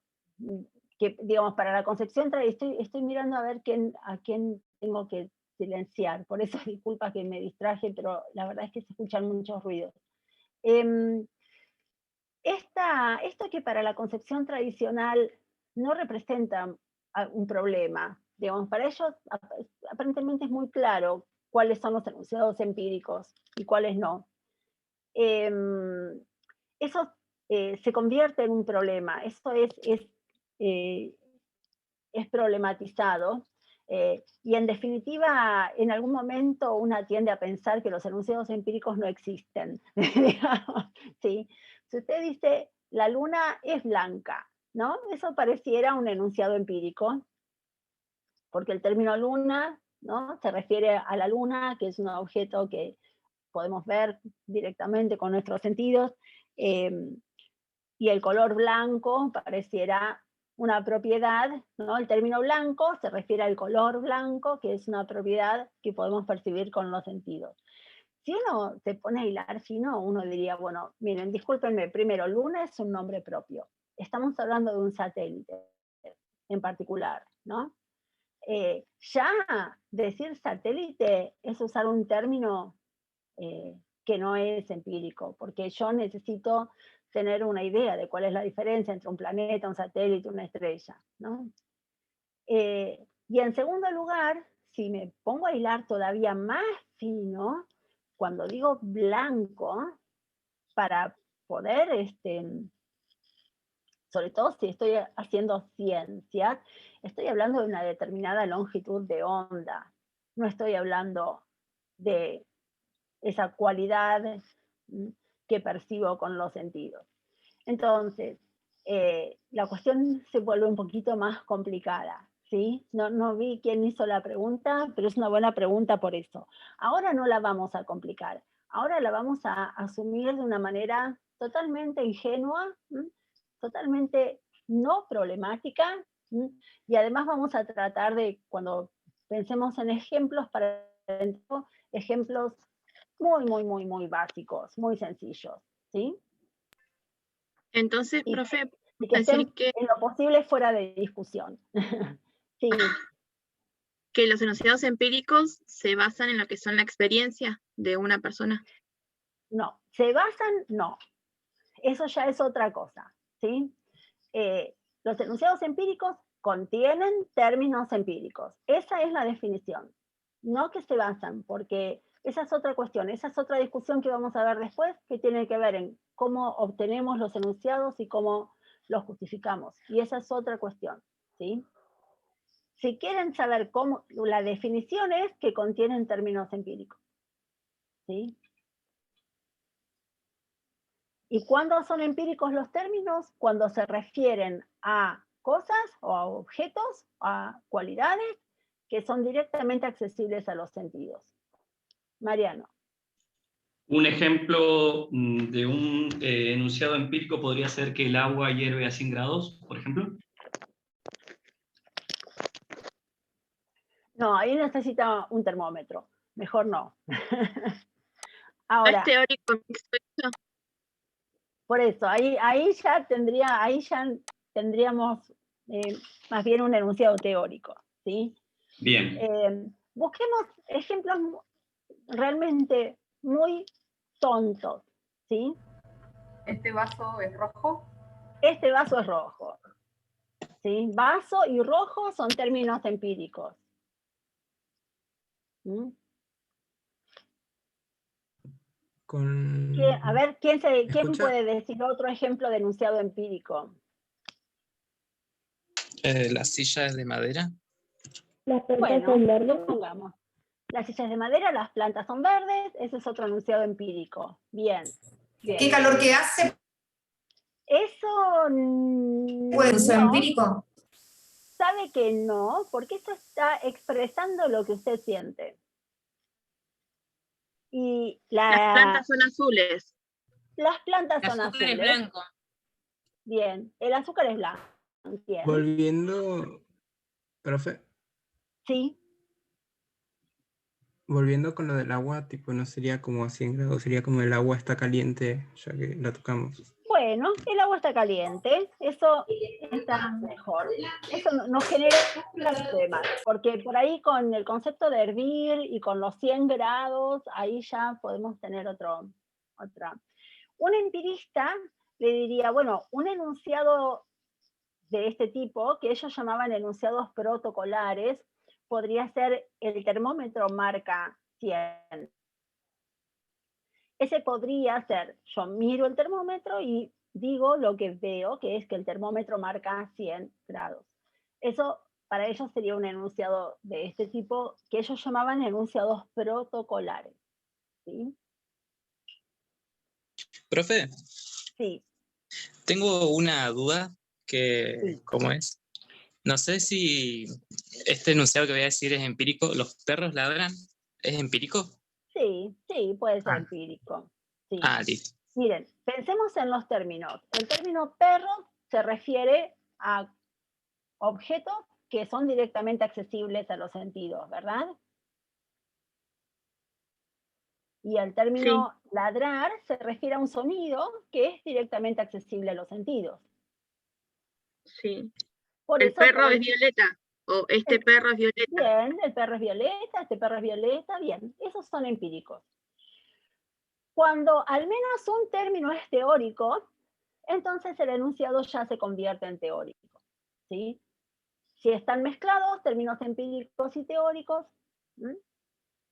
que, digamos, para la concepción tradicional, estoy mirando a ver a quién tengo que silenciar, por eso disculpa que me distraje, pero la verdad es que se escuchan muchos ruidos. Esto que para la concepción tradicional no representa un problema, digamos, para ellos aparentemente es muy claro cuáles son los enunciados empíricos y cuáles no. Eso se convierte en un problema, eso es problematizado, y en definitiva, en algún momento una tiende a pensar que los enunciados empíricos no existen. ¿Sí? Si usted dice, la luna es blanca, ¿no? Eso pareciera un enunciado empírico, porque el término luna, ¿no?, se refiere a la luna, que es un objeto que podemos ver directamente con nuestros sentidos, y el color blanco pareciera una propiedad, ¿no? El término blanco se refiere al color blanco, que es una propiedad que podemos percibir con los sentidos. Si uno se pone a hilar fino, uno diría, bueno, miren, discúlpenme, primero, luna es un nombre propio. Estamos hablando de un satélite en particular, ¿no? Ya decir satélite es usar un término que no es empírico, porque yo necesito tener una idea de cuál es la diferencia entre un planeta, un satélite, una estrella, ¿no? Y en segundo lugar, si me pongo a hilar todavía más fino, cuando digo blanco, para poder, sobre todo si estoy haciendo ciencia, estoy hablando de una determinada longitud de onda, no estoy hablando de esa cualidad que percibo con los sentidos. Entonces, la cuestión se vuelve un poquito más complicada, ¿sí? No vi quién hizo la pregunta, pero es una buena pregunta por eso. Ahora no la vamos a complicar, ahora la vamos a asumir de una manera totalmente ingenua, totalmente no problemática, y además vamos a tratar de, cuando pensemos en ejemplos, para ejemplos muy básicos, muy sencillos, ¿sí? Entonces, profe, y que estén en lo posible fuera de discusión. Sí. Que los enunciados empíricos se basan en lo que son la experiencia de una persona. No, se basan, no. Eso ya es otra cosa, ¿sí? Los enunciados empíricos contienen términos empíricos. Esa es la definición. No que se basan, porque esa es otra cuestión, esa es otra discusión que vamos a ver después, que tiene que ver en cómo obtenemos los enunciados y cómo los justificamos. Y esa es otra cuestión, ¿sí? Si quieren saber cómo, la definición es que contienen términos empíricos, ¿sí? ¿Y cuándo son empíricos los términos? Cuando se refieren a cosas o a objetos, a cualidades que son directamente accesibles a los sentidos. Mariano. Un ejemplo de un enunciado empírico podría ser que el agua hierve a 100 grados, por ejemplo. No, ahí necesita un termómetro. Mejor no. Ahora, ¿Es teórico mixto eso? Por eso, ahí ya tendríamos más bien un enunciado teórico, ¿sí? Bien. Busquemos ejemplos realmente muy tontos, ¿sí? ¿Este vaso es rojo? Este vaso es rojo. ¿sí? Vaso y rojo son términos empíricos. ¿Mm? A ver, ¿quién puede decir otro ejemplo de enunciado empírico? ¿Las sillas de madera? Las plantas Bueno, son verdes. lo pongamos. Las sillas de madera, las plantas son verdes, ese es otro enunciado empírico. Bien. ¿Qué calor que hace? Eso ¿Puede ser no. empírico? Sabe que no, porque eso está expresando lo que usted siente. Y Las plantas son azules. Las plantas son azúcar es azules. blanco. Bien, el azúcar es blanco. Bien. Volviendo, profe, Sí. volviendo con lo del agua, tipo, no sería como a 100 grados, sería como el agua está caliente, ya que la tocamos. Bueno, el agua está caliente, eso está mejor. Eso nos genera problemas, porque por ahí con el concepto de hervir y con los 100 grados, ahí ya podemos tener otra. Un empirista le diría, bueno, un enunciado de este tipo, que ellos llamaban enunciados protocolares, podría ser el termómetro marca 100. Ese podría ser, yo miro el termómetro y digo lo que veo, que es que el termómetro marca 100 grados. Eso para ellos sería un enunciado de este tipo, que ellos llamaban enunciados protocolares. ¿Sí? Profe, Sí. tengo una duda ¿cómo es? No sé si este enunciado que voy a decir es empírico. ¿Los perros ladran? ¿Es empírico? Sí, puede ser empírico. Sí. Listo. Miren, pensemos en los términos. El término perro se refiere a objetos que son directamente accesibles a los sentidos, ¿verdad? Y el término ladrar se refiere a un sonido que es directamente accesible a los sentidos. Sí. Por El eso, perro es violeta, o este perro es violeta. Bien, el perro es violeta, este perro es violeta, bien, esos son empíricos. Cuando al menos un término es teórico, entonces el enunciado ya se convierte en teórico, ¿sí? Si están mezclados términos empíricos y teóricos,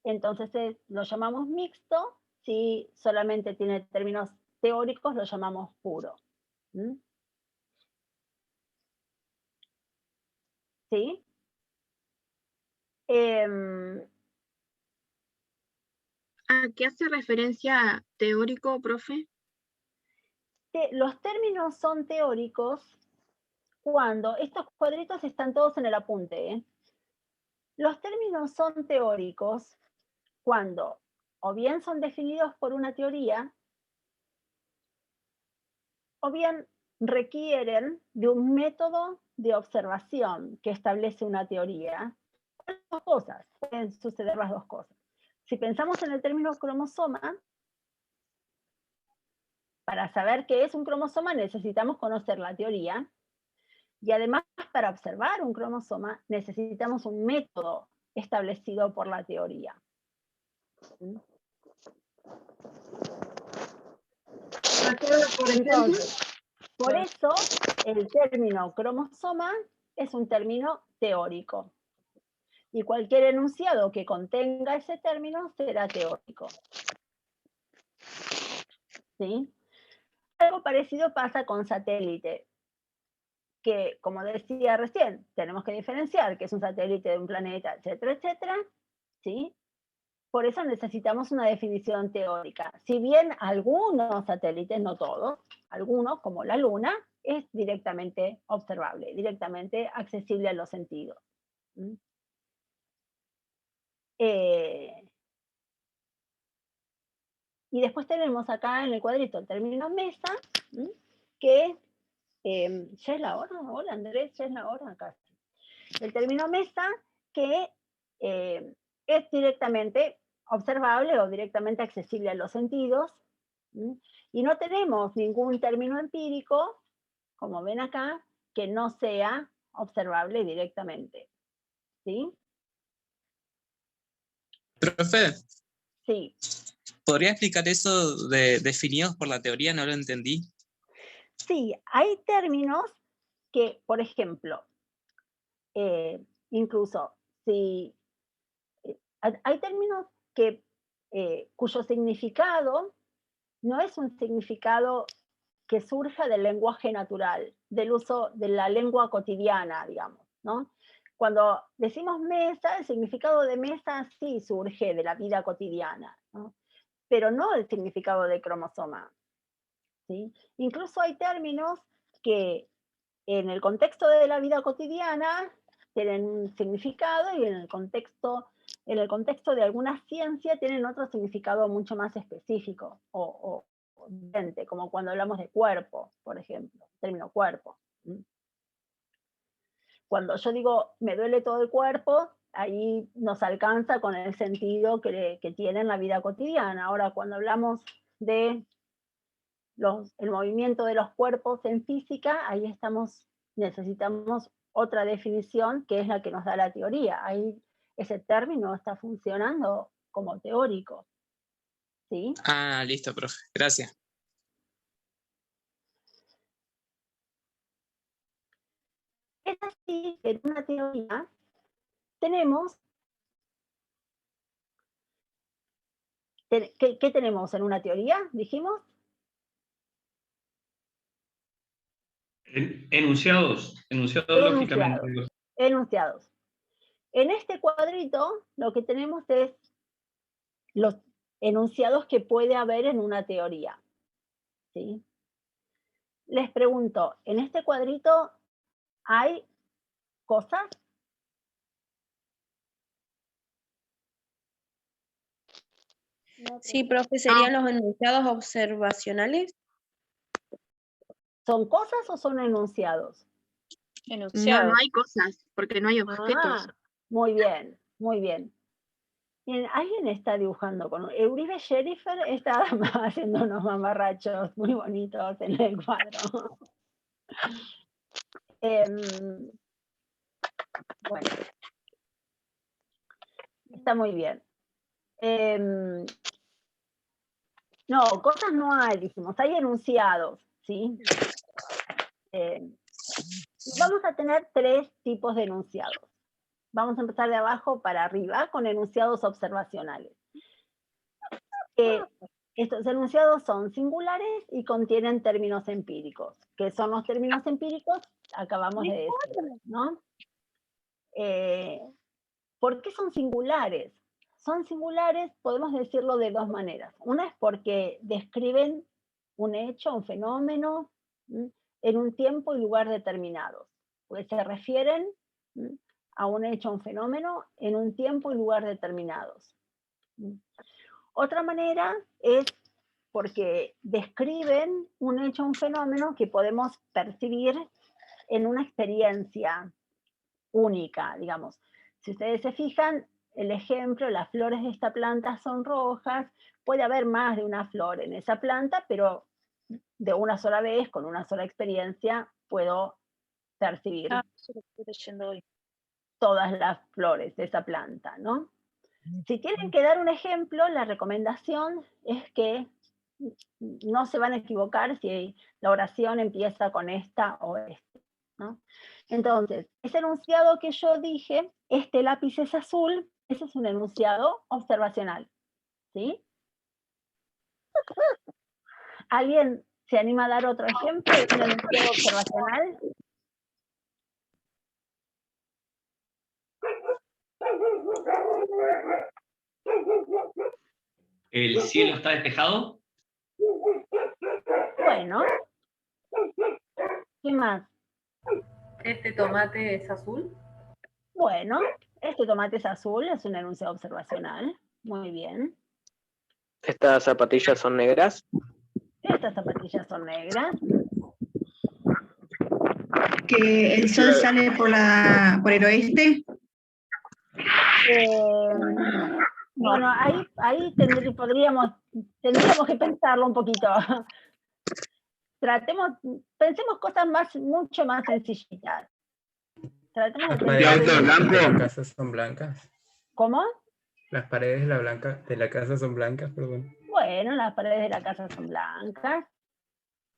entonces lo llamamos mixto. Si solamente tiene términos teóricos, lo llamamos puro. ¿Sí? ¿A qué hace referencia teórico, profe? Los términos son teóricos cuando, estos cuadritos están todos en el apunte, ¿eh? Los términos son teóricos cuando o bien son definidos por una teoría, o bien requieren de un método de observación que establece una teoría. Las dos cosas, pueden suceder las dos cosas. Si pensamos en el término cromosoma, para saber qué es un cromosoma necesitamos conocer la teoría, y además para observar un cromosoma necesitamos un método establecido por la teoría. Entonces, por eso el término cromosoma es un término teórico. Y cualquier enunciado que contenga ese término será teórico. ¿Sí? Algo parecido pasa con satélite, que, como decía recién, tenemos que diferenciar que es un satélite de un planeta, etcétera, etcétera. ¿Sí? Por eso necesitamos una definición teórica. Si bien algunos satélites, no todos, algunos, como la Luna, es directamente observable, directamente accesible a los sentidos. Y después tenemos acá en el cuadrito el término mesa, que ya es la hora. Hola Andrés, ya es la hora acá. El término mesa que es directamente observable o directamente accesible a los sentidos, y no tenemos ningún término empírico, como ven acá, que no sea observable directamente. ¿Sí? Profe. Sí. ¿Podría explicar eso de definidos por la teoría? No lo entendí. Sí, hay términos que, por ejemplo, incluso si hay términos que, cuyo significado no es un significado que surja del lenguaje natural, del uso de la lengua cotidiana, digamos, ¿no? Cuando decimos mesa, el significado de mesa sí surge de la vida cotidiana, ¿no? Pero no el significado de cromosoma, ¿sí? Incluso hay términos que en el contexto de la vida cotidiana tienen un significado y en el contexto de alguna ciencia tienen otro significado mucho más específico o evidente, como cuando hablamos de cuerpo, por ejemplo, el término cuerpo. Cuando yo digo me duele todo el cuerpo, ahí nos alcanza con el sentido que tiene en la vida cotidiana. Ahora, cuando hablamos de el movimiento de los cuerpos en física, ahí necesitamos otra definición que es la que nos da la teoría. Ahí ese término está funcionando como teórico. ¿Sí? Ah, listo, profe. Gracias. Es así que en una teoría tenemos... ¿Qué tenemos en una teoría? Dijimos. Enunciados lógicamente. Enunciados. En este cuadrito lo que tenemos es los enunciados que puede haber en una teoría. ¿Sí? Les pregunto, ¿en este cuadrito hay cosas? Sí, profe, ¿serían los enunciados observacionales? ¿Son cosas o son enunciados? No, no hay cosas, porque no hay objetos. Muy bien, muy bien. Bien, alguien está dibujando con Euribe Sherifer está haciendo unos mamarrachos muy bonitos en el cuadro. Bueno, está muy bien. No, cosas no hay, dijimos, hay enunciados, ¿sí? Vamos a tener 3 tipos de enunciados. Vamos a empezar de abajo para arriba con enunciados observacionales. Estos enunciados son singulares y contienen términos empíricos. ¿Qué son los términos empíricos? Acabamos de decir, ¿no? ¿Por qué son singulares? Son singulares, podemos decirlo de 2 maneras. Una es porque describen un hecho, un fenómeno, en un tiempo y lugar determinados. Pues se refieren a un hecho, un fenómeno, en un tiempo y lugar determinados. Otra manera es porque describen un hecho, un fenómeno que podemos percibir en una experiencia única, digamos. Si ustedes se fijan, el ejemplo, las flores de esta planta son rojas, puede haber más de una flor en esa planta, pero de una sola vez, con una sola experiencia, puedo percibir todas las flores de esa planta, ¿no? Si tienen que dar un ejemplo, la recomendación es que no se van a equivocar si la oración empieza con esta o este, ¿no? Entonces, ese enunciado que yo dije, este lápiz es azul, ese es un enunciado observacional, ¿sí? ¿Alguien se anima a dar otro ejemplo de un enunciado observacional? ¿El cielo está despejado? Bueno. ¿Qué más? ¿Este tomate es azul? Bueno, este tomate es azul, es un enunciado observacional. Muy bien. ¿Estas zapatillas son negras? Estas zapatillas son negras. Que el sol sale por el oeste. Bueno, ahí tendríamos que pensarlo un poquito. Pensemos cosas mucho más sencillitas. Tratemos de ¿Las pensar paredes de la casa son blancas? ¿Cómo? Las paredes de la casa son blancas, perdón. Bueno, las paredes de la casa son blancas.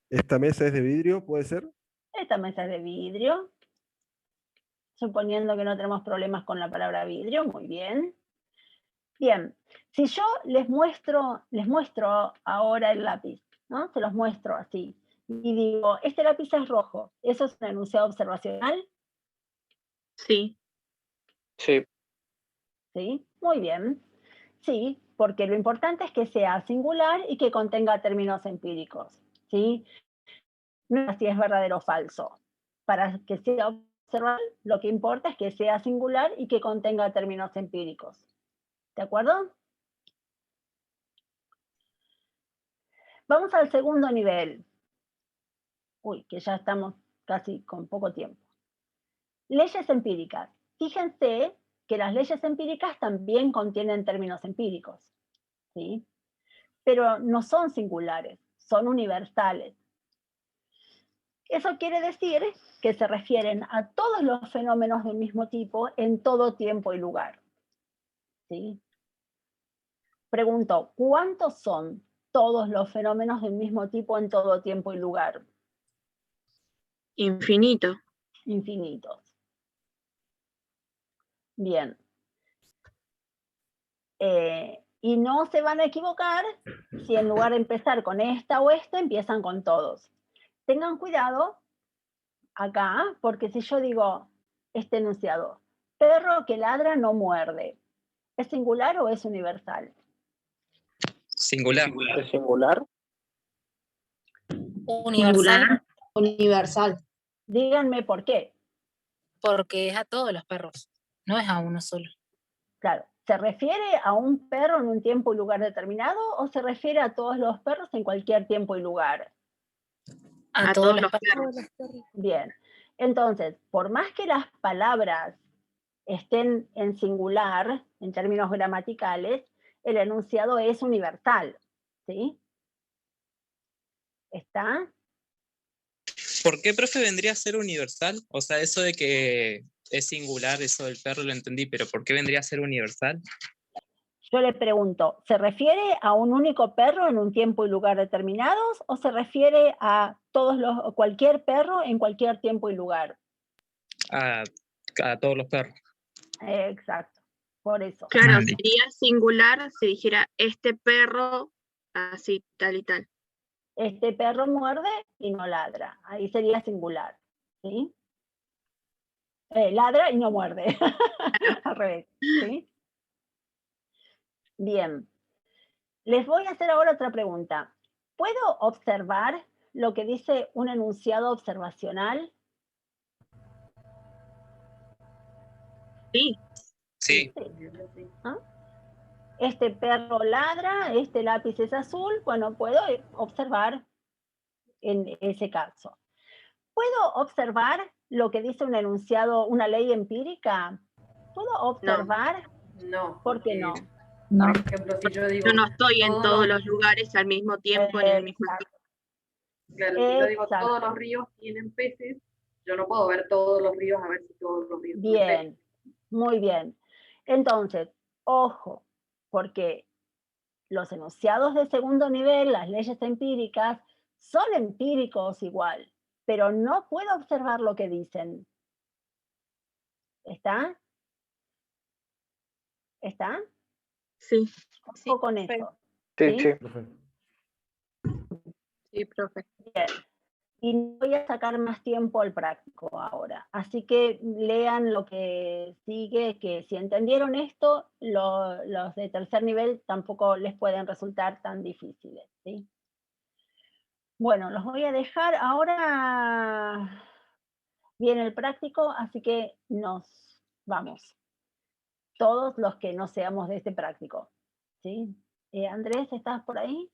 ¿Esta mesa es de vidrio, puede ser? Esta mesa es de vidrio. Suponiendo que no tenemos problemas con la palabra vidrio, muy bien. Bien, si yo les muestro ahora el lápiz, ¿no? Se los muestro así. Y digo, este lápiz es rojo. ¿Eso es un enunciado observacional? Sí. Sí. ¿Sí? Muy bien. Sí, porque lo importante es que sea singular y que contenga términos empíricos. ¿Sí? No es si es verdadero o falso. Para que sea observable, lo que importa es que sea singular y que contenga términos empíricos. ¿De acuerdo? Vamos al segundo nivel. Uy, que ya estamos casi con poco tiempo. Leyes empíricas. Fíjense que las leyes empíricas también contienen términos empíricos, ¿sí? Pero no son singulares, son universales. Eso quiere decir que se refieren a todos los fenómenos del mismo tipo en todo tiempo y lugar, ¿sí? Pregunto, ¿cuántos son todos los fenómenos del mismo tipo en todo tiempo y lugar? Infinito. Infinitos. Bien. Y no se van a equivocar si en lugar de empezar con esta o esta, empiezan con todos. Tengan cuidado acá, porque si yo digo este enunciado, perro que ladra no muerde, ¿es singular o es universal? Singular. ¿Es singular? Universal. Universal. Díganme por qué. Porque es a todos los perros, no es a uno solo. Claro, ¿se refiere a un perro en un tiempo y lugar determinado o se refiere a todos los perros en cualquier tiempo y lugar? A todos los perros. Bien, entonces, por más que las palabras estén en singular, en términos gramaticales, el enunciado es universal, ¿sí? ¿Está? ¿Por qué, profe, vendría a ser universal? O sea, eso de que es singular, eso del perro lo entendí, pero ¿por qué vendría a ser universal? Yo le pregunto, ¿se refiere a un único perro en un tiempo y lugar determinados o se refiere a cualquier perro en cualquier tiempo y lugar? A todos los perros. Exacto, por eso. Claro, sería singular si dijera este perro así, tal y tal. Este perro muerde y no ladra. Ahí sería singular, ¿sí? Ladra y no muerde. Al revés, ¿sí? Bien. Les voy a hacer ahora otra pregunta. ¿Puedo observar lo que dice un enunciado observacional? Sí. Sí. ¿Ah? Este perro ladra, este lápiz es azul, bueno, puedo observar en ese caso. ¿Puedo observar lo que dice un enunciado, una ley empírica? ¿Puedo observar? No. ¿Por qué no? Por ejemplo, si yo digo... Yo no estoy en todos los lugares al mismo tiempo en el mismo tiempo. Claro, si yo digo todos los ríos tienen peces, yo no puedo ver todos los ríos a ver si todos los ríos tienen peces. Bien, muy bien. Entonces, ojo, porque los enunciados de segundo nivel, las leyes empíricas, son empíricos igual, pero no puedo observar lo que dicen. ¿Está? ¿Está? Sí. Ojo con eso. Sí, sí. Sí, profe. Bien. Y no voy a sacar más tiempo al práctico ahora. Así que lean lo que sigue, que si entendieron esto, los de tercer nivel tampoco les pueden resultar tan difíciles, ¿sí? Bueno, los voy a dejar. Ahora viene el práctico, así que nos vamos. Todos los que no seamos de este práctico, ¿sí? Andrés, ¿estás por ahí?